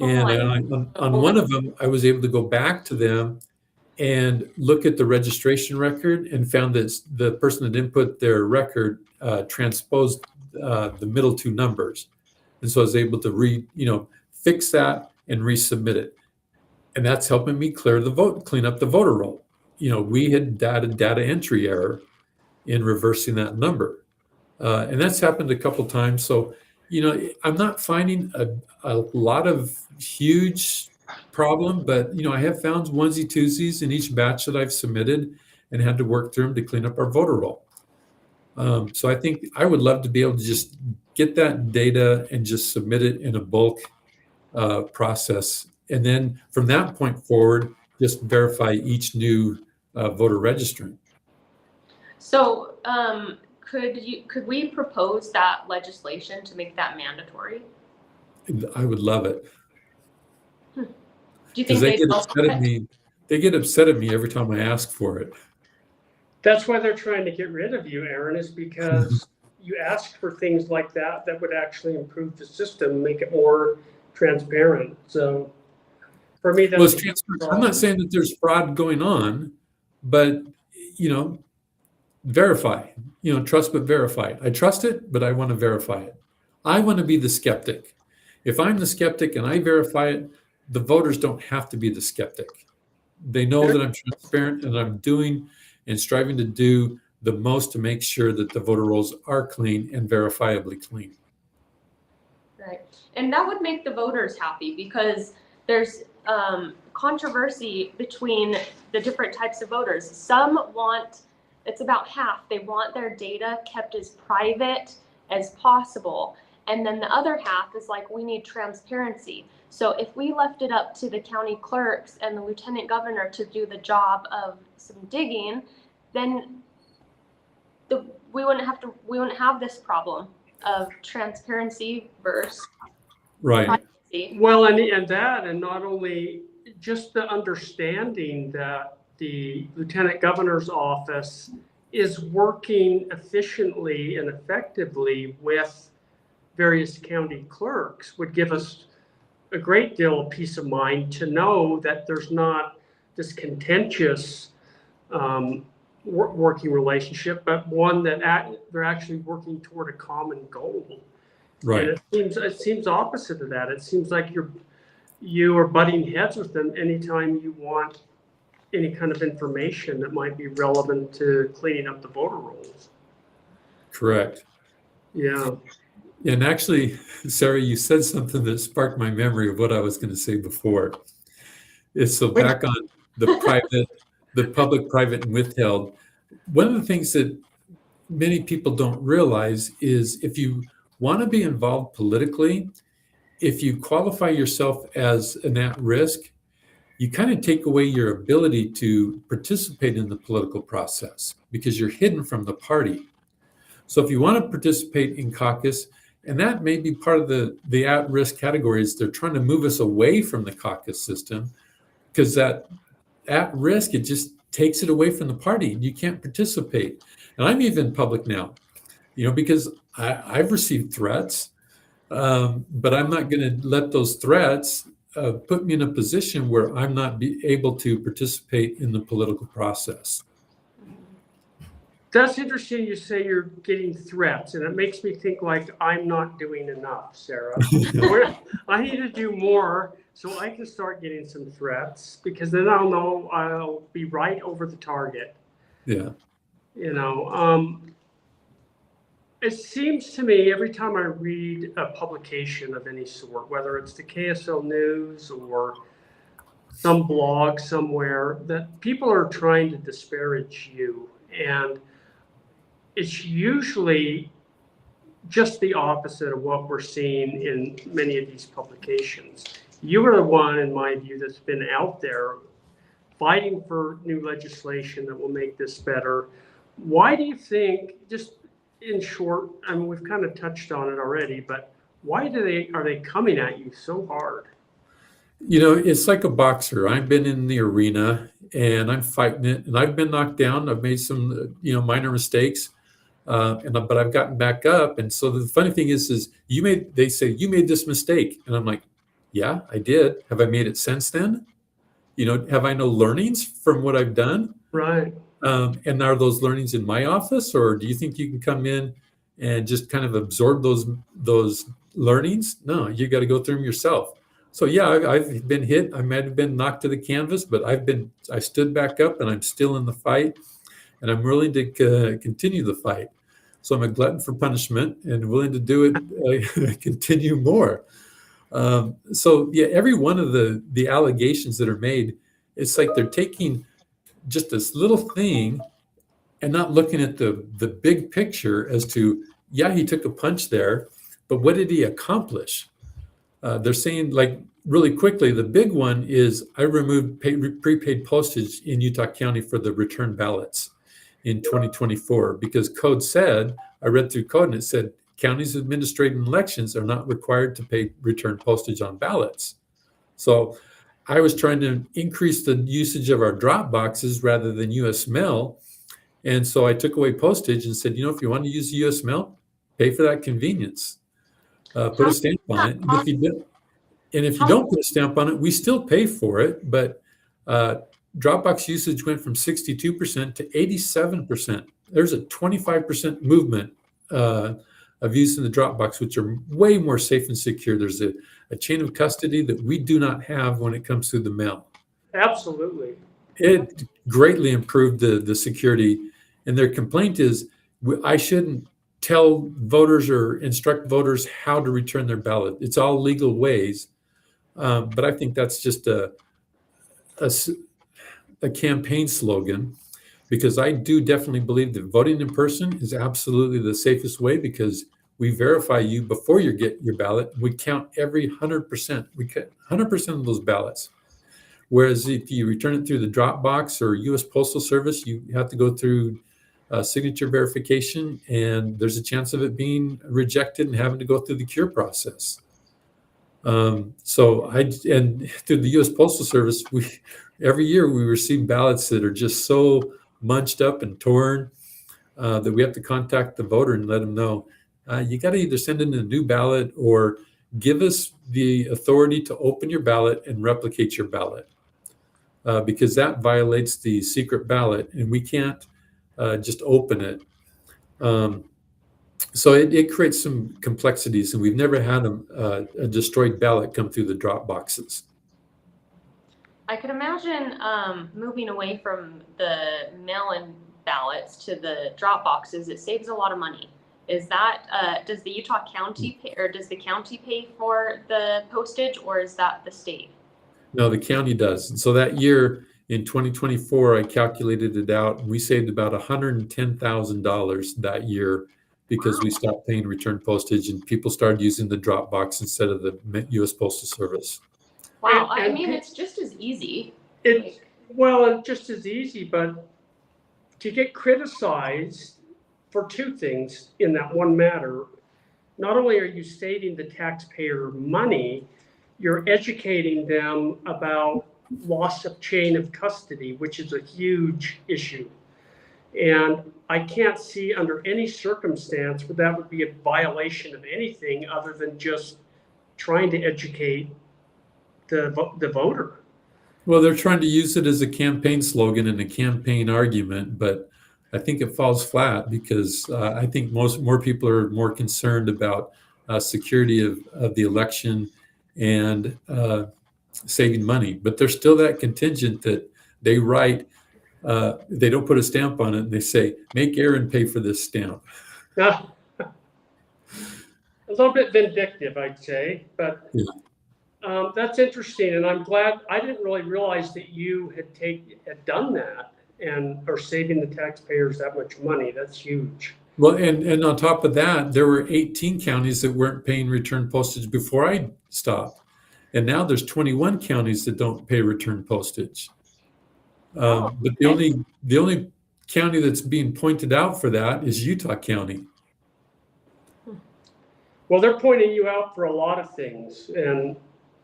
And on one of them, I was able to go back to them and look at the registration record and found that the person that input their record transposed the middle 2 numbers. And so I was able to fix that and resubmit it. And that's helping me clean up the voter roll. We had data entry error in reversing that number. And that's happened a couple times. So, I'm not finding a lot of huge problem, but I have found onesie twosies in each batch that I've submitted and had to work through them to clean up our voter roll. So I think I would love to be able to just get that data and just submit it in a bulk process. And then from that point forward, just verify each new voter registrant. So could we propose that legislation to make that mandatory? I would love it. Do you think they get upset at me? They get upset at me every time I ask for it. That's why they're trying to get rid of you, Aaron, is because you ask for things like that that would actually improve the system, make it more transparent. So for me, Well, that's it's transparent. I'm not saying that there's fraud going on, but verify. Trust but verify. I trust it, but I want to verify it. I want to be the skeptic. If I'm the skeptic and I verify it, the voters don't have to be the skeptic. They know that I'm transparent and I'm doing and striving to do the most to make sure that the voter rolls are clean and verifiably clean. Right. And that would make the voters happy because there's controversy between the different types of voters. Some want, it's about half, they want their data kept as private as possible. And then the other half is like, we need transparency. So if we left it up to the county clerks and the lieutenant governor to do the job of some digging, then we wouldn't have this problem of transparency versus Right. privacy. Well, and that, and not only just the understanding that the lieutenant governor's office is working efficiently and effectively with various county clerks would give us a great deal of peace of mind to know that there's not this contentious working relationship, but one that they're actually working toward a common goal. Right. And it seems opposite of that. It seems like you are butting heads with them anytime you want any kind of information that might be relevant to cleaning up the voter rolls. Correct. Yeah. And actually, Sarah, you said something that sparked my memory of what I was going to say before. It's so back on the public, private, and withheld. One of the things that many people don't realize is if you want to be involved politically, if you qualify yourself as an at-risk, you kind of take away your ability to participate in the political process because you're hidden from the party. So if you want to participate in caucus, and that may be part of the at-risk categories, they're trying to move us away from the caucus system because that at-risk, it just takes it away from the party. You can't participate. And I'm even public now, because I've received threats, but I'm not going to let those threats put me in a position where I'm not able to participate in the political process. That's interesting you say you're getting threats, and it makes me think like I'm not doing enough, Sarah. I need to do more so I can start getting some threats because then I'll know I'll be right over the target. Yeah. It seems to me every time I read a publication of any sort, whether it's the KSL News or some blog somewhere, that people are trying to disparage you. And it's usually just the opposite of what we're seeing in many of these publications. You are the one, in my view, that's been out there fighting for new legislation that will make this better. Why do you think, just in short, I mean, we've kind of touched on it already, but why are they coming at you so hard? It's like a boxer. I've been in the arena and I'm fighting it, and I've been knocked down. I've made some, minor mistakes, but I've gotten back up. And so the funny thing is they say you made this mistake, and I'm like, yeah, I did. Have I made it since then? Have I no learnings from what I've done? Right. And are those learnings in my office, or do you think you can come in and just kind of absorb those learnings? No, you got to go through them yourself. So yeah, I've been hit. I might have been knocked to the canvas, but I stood back up, and I'm still in the fight, and I'm willing to continue the fight. So I'm a glutton for punishment and willing to do it, continue more. So yeah, every one of the allegations that are made, it's like they're taking just this little thing and not looking at the big picture as to, yeah, he took a punch there, but what did he accomplish? They're saying, like, really quickly, the big one is I removed prepaid postage in Utah County for the return ballots in 2024 because code said, I read through code and it said, counties administrating elections are not required to pay return postage on ballots. So I was trying to increase the usage of our drop boxes rather than US mail. And so I took away postage and said, if you want to use US mail, pay for that convenience. Put a stamp on it. And if you don't put a stamp on it, we still pay for it. But Dropbox usage went from 62% to 87%. There's a 25% movement of using the Dropbox, which are way more safe and secure. There's a chain of custody that we do not have when it comes through the mail. Absolutely. It greatly improved the security. And their complaint is, I shouldn't tell voters or instruct voters how to return their ballot. It's all legal ways. But I think that's just a campaign slogan, because I do definitely believe that voting in person is absolutely the safest way, because we verify you before you get your ballot. We count every 100%. We count 100% of those ballots. Whereas if you return it through the Dropbox or U.S. Postal Service, you have to go through signature verification, and there's a chance of it being rejected and having to go through the cure process. And through the U.S. Postal Service, every year we receive ballots that are just so munched up and torn that we have to contact the voter and let them know, you got to either send in a new ballot or give us the authority to open your ballot and replicate your ballot, because that violates the secret ballot and we can't just open it. So it creates some complexities, and we've never had a destroyed ballot come through the drop boxes. I could imagine moving away from the mail-in ballots to the drop boxes. It saves a lot of money. Is that does the Utah County pay, or does the county pay for the postage, or is that the state? No, the county does. And so that year in 2024, I calculated it out, and we saved about $110,000 that year because we stopped paying return postage and people started using the drop box instead of the U.S. Postal Service. Wow, I mean, it's just as easy. It's just as easy, but to get criticized for two things in that one matter, not only are you saving the taxpayer money, you're educating them about loss of chain of custody, which is a huge issue. And I can't see under any circumstance where that would be a violation of anything other than just trying to educate the voter. Well, they're trying to use it as a campaign slogan and a campaign argument, but I think it falls flat because I think more people are more concerned about security of the election and saving money. But there's still that contingent that they write, they don't put a stamp on it, and they say, make Aaron pay for this stamp. A little bit vindictive, I'd say, but yeah. That's interesting, and I'm glad. I didn't really realize that you had done that and are saving the taxpayers that much money. That's huge. Well, and on top of that, there were 18 counties that weren't paying return postage before I stopped, and now there's 21 counties that don't pay return postage. But the only county that's being pointed out for that is Utah County. Well, they're pointing you out for a lot of things, and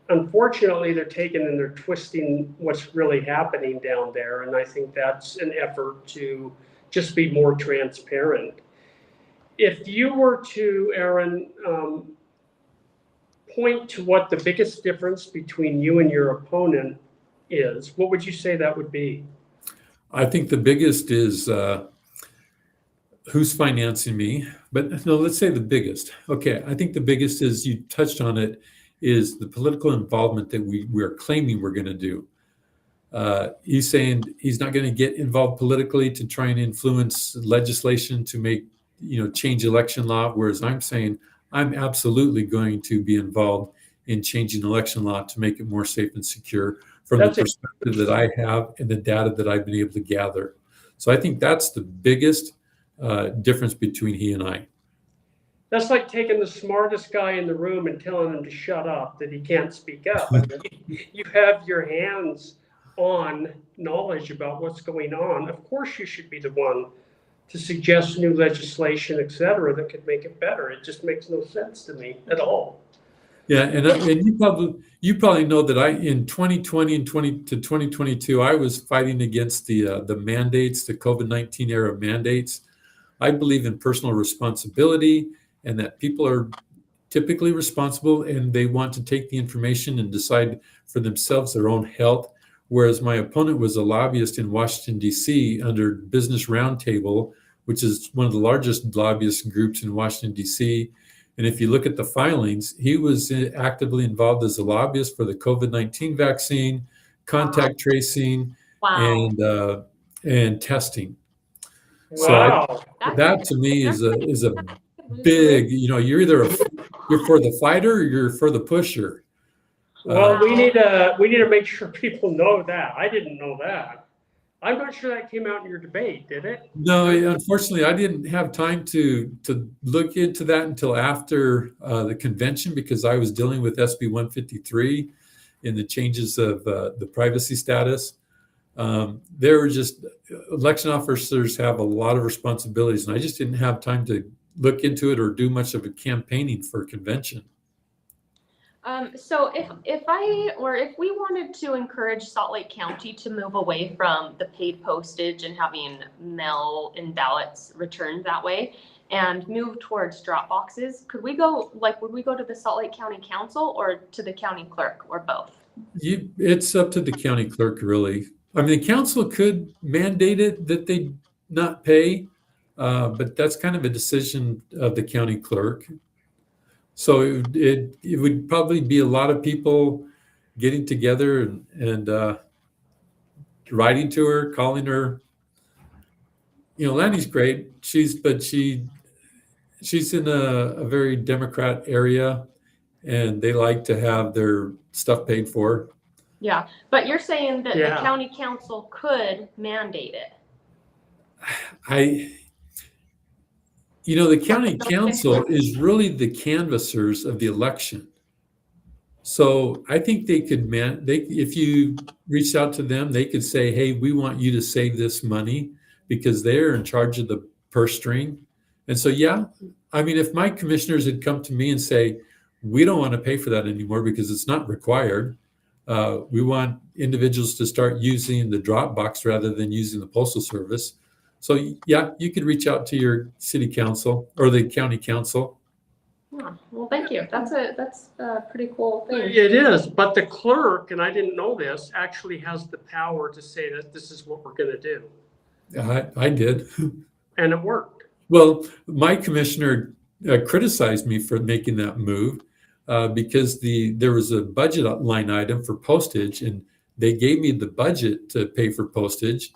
unfortunately, they're taking and they're twisting what's really happening down there. And I think that's an effort to just be more transparent. If you were to, Aaron, point to what the biggest difference between you and your opponent is, what would you say that would be? I think the biggest is who's financing me. But no, let's say the biggest. Okay, I think the biggest is, you touched on it, is the political involvement that we are claiming we're going to do. He's saying he's not going to get involved politically to try and influence legislation to make, change election law, whereas I'm saying I'm absolutely going to be involved in changing election law to make it more safe and secure from the perspective that I have and the data that I've been able to gather. So I think that's the biggest difference between he and I. That's like taking the smartest guy in the room and telling him to shut up, that he can't speak up. You have your hands on knowledge about what's going on. Of course, you should be the one to suggest new legislation, et cetera, that could make it better. It just makes no sense to me at all. Yeah, and you probably know that in 2020 and 2022, I was fighting against the mandates, the COVID-19 era mandates. I believe in personal responsibility and that people are typically responsible and they want to take the information and decide for themselves their own health. Whereas my opponent was a lobbyist in Washington, D.C. under Business Roundtable, which is one of the largest lobbyist groups in Washington, D.C. And if you look at the filings, he was actively involved as a lobbyist for the COVID-19 vaccine, contact tracing, Wow. and testing. Wow. So that to me is a big, you're for the fighter or you're for the pusher. Well, we need to make sure people know that. I didn't know that. I'm not sure that came out in your debate, did it? No, unfortunately, I didn't have time to look into that until after the convention because I was dealing with SB 153 in the changes of the privacy status. There were just election officers have a lot of responsibilities, and I just didn't have time to look into it or do much of a campaigning for a convention. So if we wanted to encourage Salt Lake County to move away from the paid postage and having mail-in ballots returned that way and move towards drop boxes, would we go to the Salt Lake County Council or to the county clerk or both? It's up to the county clerk, really. I mean, the council could mandate it that they not pay, but that's kind of a decision of the county clerk. So it would probably be a lot of people getting together and writing to her, calling her. Lanny's great. She's in a very Democrat area, and they like to have their stuff paid for. Yeah, but you're saying that Yeah. the county council could mandate it. The county council is really the canvassers of the election. So I think they could if you reach out to them, they could say, hey, we want you to save this money because they're in charge of the purse string. And so, yeah, I mean, if my commissioners had come to me and say, we don't want to pay for that anymore because it's not required. We want individuals to start using the drop box rather than using the postal service. So yeah, you could reach out to your city council or the county council. Yeah, well, thank you. That's a pretty cool thing. It is, but the clerk, and I didn't know this, actually has the power to say that this is what we're going to do. I did. And it worked. Well, my commissioner criticized me for making that move because there was a budget line item for postage, and they gave me the budget to pay for postage.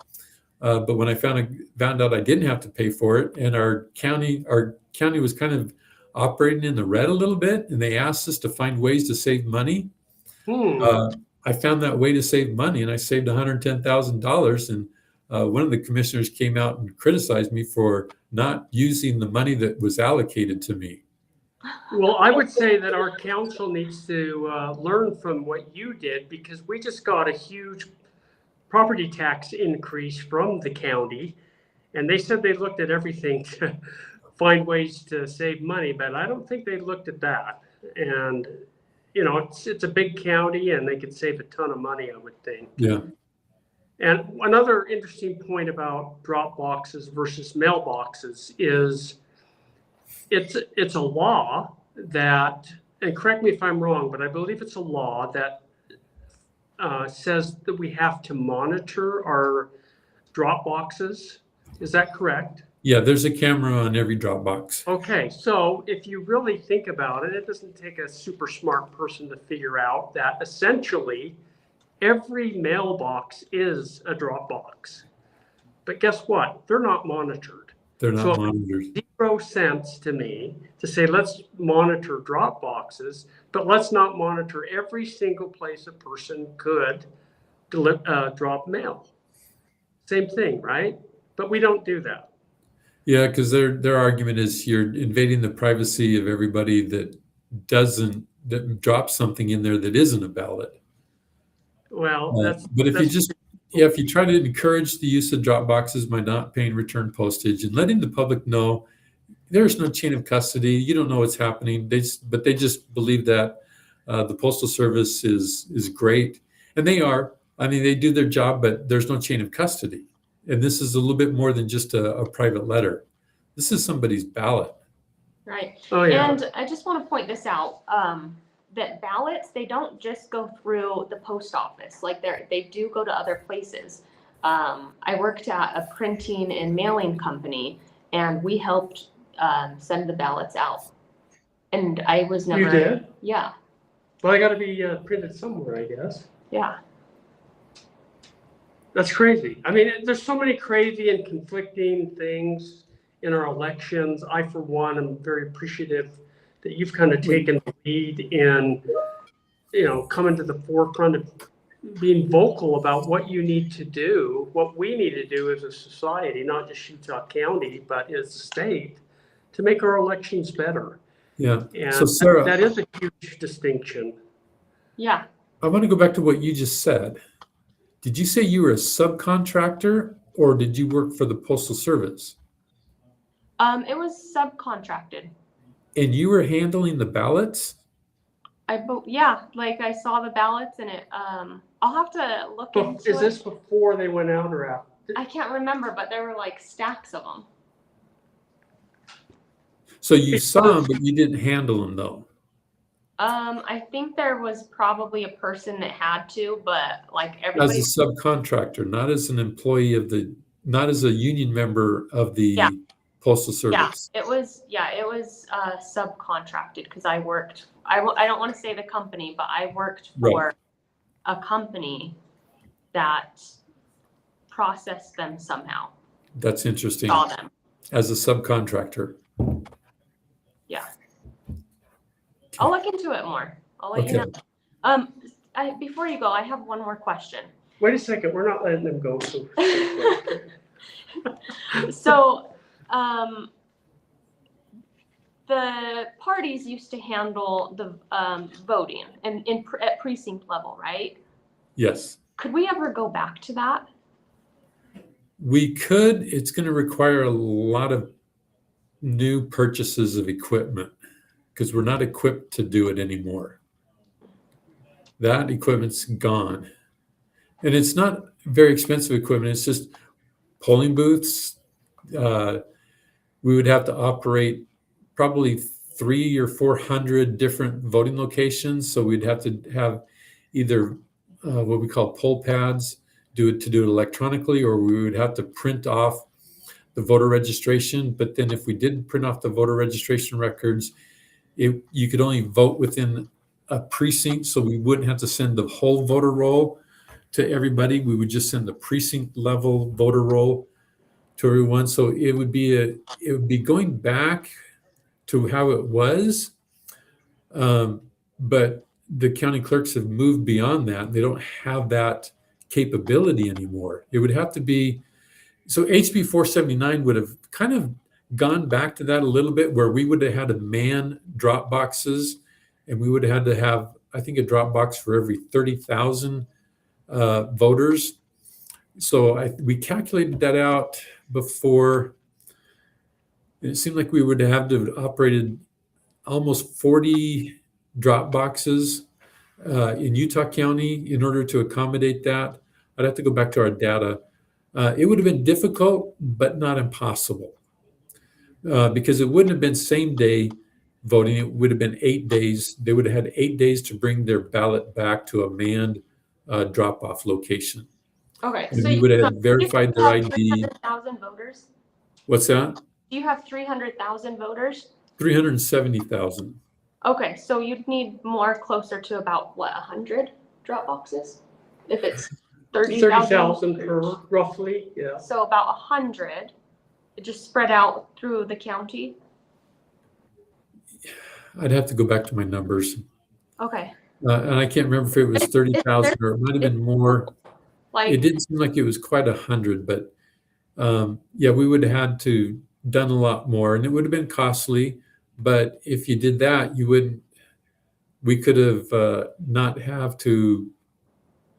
But when I found out I didn't have to pay for it, and our county was kind of operating in the red a little bit, and they asked us to find ways to save money. I found that way to save money, and I saved $110,000. And one of the commissioners came out and criticized me for not using the money that was allocated to me. Well, I would say that our council needs to learn from what you did, because we just got a huge property tax increase from the county, and they said they looked at everything to find ways to save money, but I don't think they looked at that. And it's a big county, and they could save a ton of money, I would think. Yeah. And another interesting point about drop boxes versus mailboxes is it's a law that, and correct me if I'm wrong, but I believe it's a law that says that we have to monitor our drop boxes. Is that correct? Yeah, there's a camera on every drop box. Okay, so if you really think about it, it doesn't take a super smart person to figure out that essentially every mailbox is a drop box. But guess what? They're not monitored. They're not So monitored. 0 sense to me to say, let's monitor drop boxes, but let's not monitor every single place a person could drop mail. Same thing, right? But we don't do that. Yeah, because their argument is you're invading the privacy of everybody that drops something in there that isn't a ballot. Well, but if you try to encourage the use of drop boxes by not paying return postage and letting the public know there's no chain of custody, you don't know what's happening. But they just believe that the Postal Service is great, and they are. I mean, they do their job, but there's no chain of custody. And this is a little bit more than just a private letter. This is somebody's ballot. Right. Oh, yeah. And I just want to point this out, that ballots, they don't just go through the post office. Like they do go to other places. I worked at a printing and mailing company, and we helped send the ballots out. And I was never. You did? Yeah. Well, they got to be printed somewhere, I guess. Yeah. That's crazy. I mean, there's so many crazy and conflicting things in our elections. I, for one, am very appreciative that you've kind of taken the lead in, coming to the forefront of being vocal about what you need to do, what we need to do as a society, not just Utah County, but as a state, to make our elections better. Yeah. And So Sarah, that is a huge distinction. Yeah. I want to go back to what you just said. Did you say you were a subcontractor or did you work for the Postal Service? It was subcontracted. And you were handling the ballots? Yeah, like I saw the ballots and I'll have to look into Is this before they went out or after? I can't remember, but there were like stacks of them. So you saw them, but you didn't handle them though. I think there was probably a person that had to, but like As everybody. a subcontractor, not as an employee not as a union member of the Postal Service. It was subcontracted because I worked. I don't want to say the company, but I worked for a company that processed them somehow. That's interesting. Saw them. As a subcontractor. Yeah. I'll look into it more. I'll let you know. Before you go, I have one more question. Wait a second, we're not letting them go. So, the parties used to handle the voting and at precinct level, right? Yes. Could we ever go back to that? We could. It's going to require a lot of new purchases of equipment because we're not equipped to do it anymore. That equipment's gone. And it's not very expensive equipment. It's just polling booths. We would have to operate probably 300 or 400 different voting locations. So we'd have to have either what we call poll pads, do it electronically, or we would have to print off the voter registration. But then if we didn't print off the voter registration records, you could only vote within a precinct. So we wouldn't have to send the whole voter roll to everybody. We would just send the precinct level voter roll to everyone. So it would be going back to how it was. But the county clerks have moved beyond that. They don't have that capability anymore. It would have to be, so HB 479 would have kind of gone back to that a little bit, where we would have had to man drop boxes, and we would have had to have, I think, a drop box for every 30,000 voters. So we calculated that out before, and it seemed like we would have to have operated almost 40 drop boxes in Utah County in order to accommodate that. I'd have to go back to our data. It would have been difficult, but not impossible, because it wouldn't have been same day voting. It would have been 8 days. They would have had 8 days to bring their ballot back to a manned drop-off location. Okay, And so we would have verified their ID. 300,000 voters? What's that? Do you have 300,000 voters? 370,000. Okay, so you'd need more closer to about, 100 drop boxes? If it's 30,000? 30,000 per, roughly, yeah. So about 100, just spread out through the county? I'd have to go back to my numbers. Okay. And I can't remember if it was 30,000 or it might have been more. Like, It didn't seem like it was quite 100, but yeah, we would have had to done a lot more, and it would have been costly. But if you did that, we could have not have to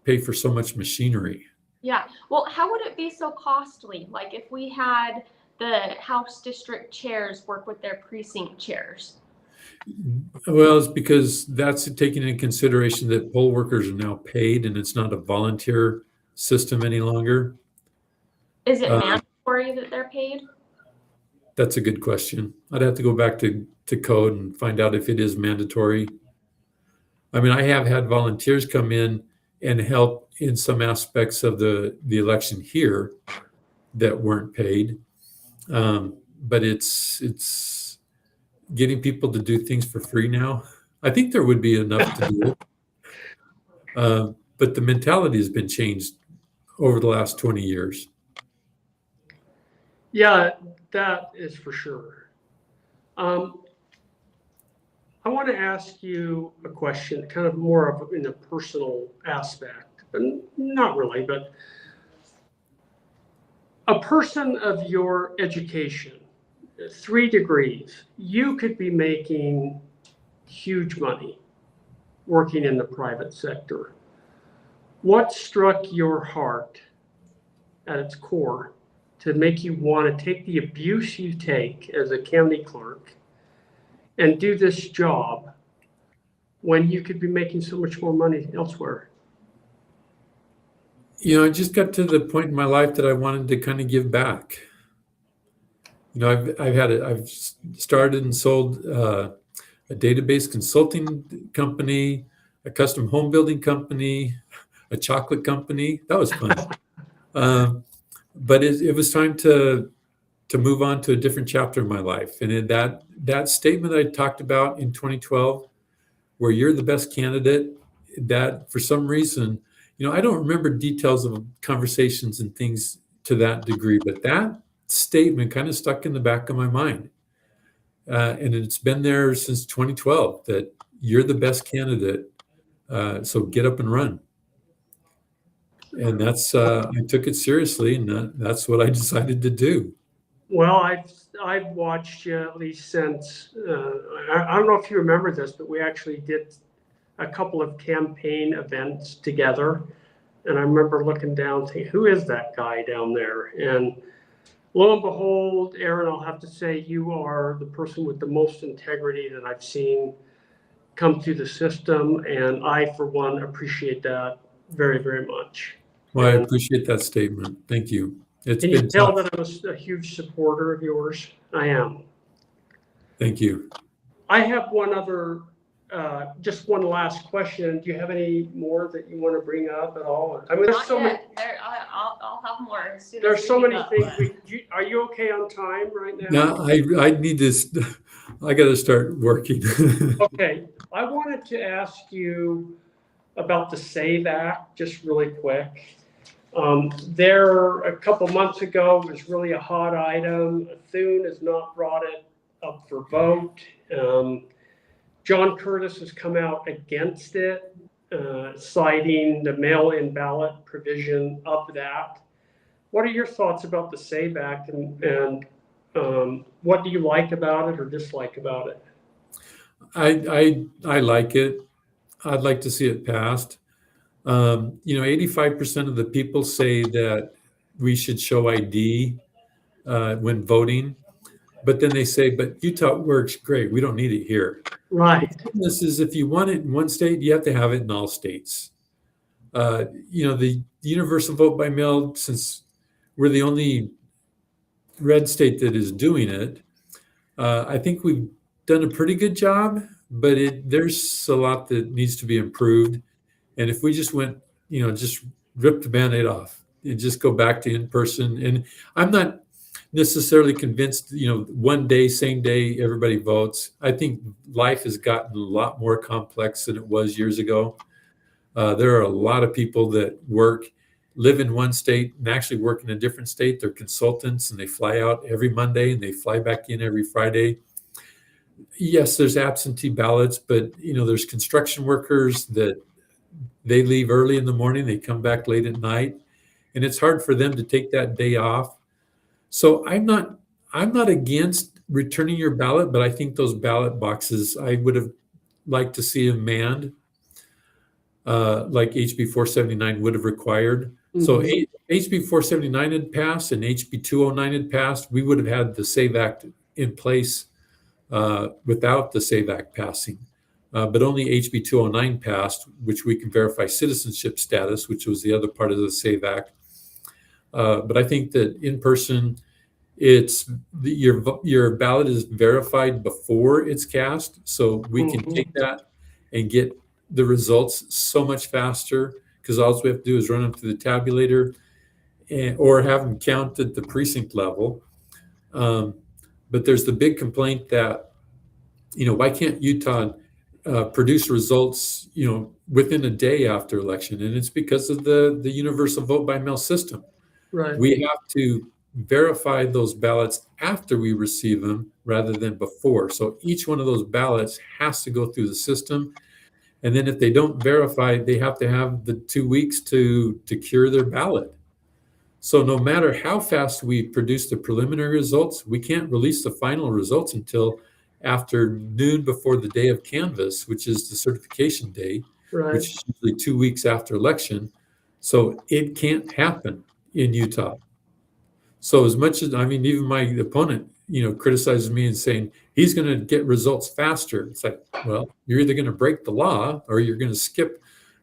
pay for so much machinery. yeah. Well, how would it be so costly? Like if we had the House district chairs work with their precinct chairs? Well, it's because that's taking into consideration that poll workers are now paid, and it's not a volunteer system any longer. Is it mandatory that they're paid? That's a good question. I'd have to go back to code and find out if it is mandatory. I mean, I have had volunteers come in and help in some aspects of the election here that weren't paid. But it's getting people to do things for free now. I think there would be enough to do it. But the mentality has been changed over the last 20 years. Yeah, that is for sure. I want to ask you a question, kind of more of in a personal aspect, but not really, but a person of your education, 3 degrees, you could be making huge money working in the private sector. What struck your heart at its core to make you want to take the abuse you take as a county clerk and do this job when you could be making so much more money elsewhere? You know, I just got to the point in my life that I wanted to kind of give back. You know, I've started and sold a database consulting company, a custom home building company, a chocolate company. That was fun. But it was time to move on to a different chapter of my life. And in that statement I talked about in 2012, where you're the best candidate, that for some reason, you know, I don't remember details of conversations and things to that degree, but that statement kind of stuck in the back of my mind. And it's been there since 2012 that you're the best candidate. So get up and run. And that's, I took it seriously, and that's what I decided to do. Well, I've watched you at least since, I don't know if you remember this, but we actually did a couple of campaign events together. And I remember looking down thinking, who is that guy down there? And lo and behold, Aaron, I'll have to say you are the person with the most integrity that I've seen come through the system. And I, for one, appreciate that very, very much. Well, I appreciate that statement. Thank you. It's Can you been tell tough. that I'm a huge supporter of yours? I am. Thank you. I have one other, just one last question. Do you have any more that you want to bring up at all? I mean, there's Not so many, yet. I'll have more as soon as there's we so hang many up, things. but- Are you okay on time right now? Now I need this. I got to start working. Okay, I wanted to ask you about the SAVE Act, just really quick. There, a couple months ago, was really a hot item. Thune has not brought it up for vote. John Curtis has come out against it, citing the mail-in ballot provision of that. What are your thoughts about the SAVE Act, and what do you like about it or dislike about it? I like it. I'd like to see it passed. You know, 85% of the people say that we should show ID when voting, but then they say, but Utah works great. We don't need it here. Right. This is, if you want it in one state, you have to have it in all states. You know, the universal vote by mail, since we're the only red state that is doing it, I think we've done a pretty good job, but there's a lot that needs to be improved. And if we just went, you know, just rip the Band-Aid off and just go back to in-person, and I'm not necessarily convinced, you know, one day, same day, everybody votes. I think life has gotten a lot more complex than it was years ago. There are a lot of people that live in one state and actually work in a different state. They're consultants and they fly out every Monday and they fly back in every Friday. Yes, there's absentee ballots, but, you know, there's construction workers that they leave early in the morning, they come back late at night, and it's hard for them to take that day off. So I'm not against returning your ballot, but I think those ballot boxes, I would have liked to see them manned, like HB 479 would have required. Mm-hmm. So HB 479 had passed and HB 209 had passed, we would have had the SAVE Act in place without the SAVE Act passing. But only HB 209 passed, which we can verify citizenship status, which was the other part of the SAVE Act. But I think that in person your ballot is verified before it's cast, so we can take that and get the results so much faster, because all we have to do is run them through the tabulator or have them count at the precinct level. But there's the big complaint that, why can't Utah produce results, within a day after election? And it's because of the universal vote by mail system. Right. We have to verify those ballots after we receive them rather than before. So each one of those ballots has to go through the system. And then if they don't verify, they have to have the 2 weeks to cure their ballot. So no matter how fast we produce the preliminary results, we can't release the final results until after noon before the day of canvass, which is the certification day, Right. which is usually 2 weeks after election. So it can't happen in Utah. So as much as, even my opponent, criticizes me and saying he's going to get results faster. It's like, well, you're either going to break the law or you're going to skip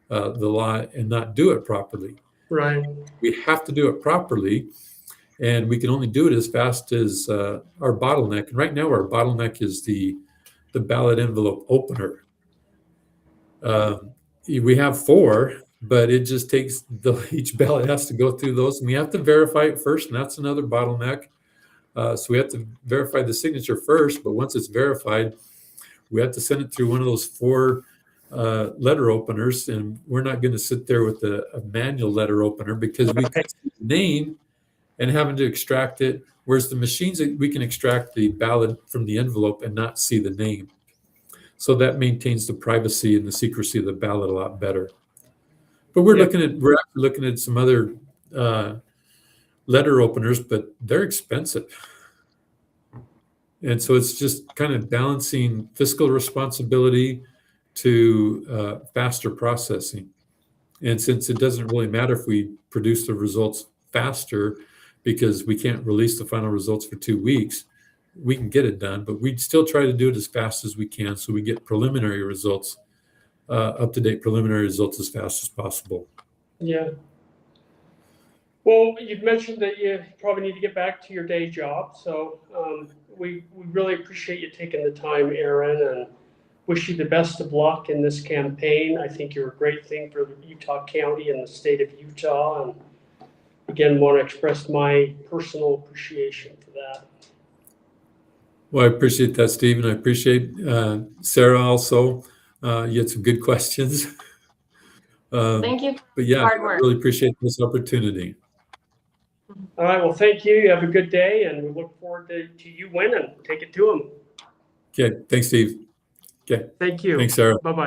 the law and not do it properly. Right. We have to do it properly, and we can only do it as fast as our bottleneck. And right now, our bottleneck is the ballot envelope opener. We have 4, but it just takes each ballot has to go through those, and we have to verify it first, and that's another bottleneck. So we have to verify the signature first, but once it's verified, we have to send it through one of those 4 letter openers, and we're not going to sit there with a manual letter opener because we can see the name and having to extract it, whereas the machines, we can extract the ballot from the envelope and not see the name. So that maintains the privacy and the secrecy of the ballot a lot better. But we're actually looking at some other letter openers, but they're expensive. And so it's just kind of balancing fiscal responsibility to faster processing. And since it doesn't really matter if we produce the results faster because we can't release the final results for 2 weeks, we can get it done, but we'd still try to do it as fast as we can so we get preliminary results, up-to-date preliminary results as fast as possible. Yeah. Well, you've mentioned that you probably need to get back to your day job. So we really appreciate you taking the time, Aaron, and wish you the best of luck in this campaign. I think you're a great thing for Utah County and the state of Utah. And again, want to express my personal appreciation for that. Well, I appreciate that, Steve, and I appreciate Sarah also. You had some good questions. Thank you. But yeah, Hard I work. really appreciate this opportunity. All right. Well, thank you. You have a good day, and we look forward to you winning. Take it to them. Okay. Thanks, Steve. Okay. Thank you. Thanks, Sarah. Bye-bye.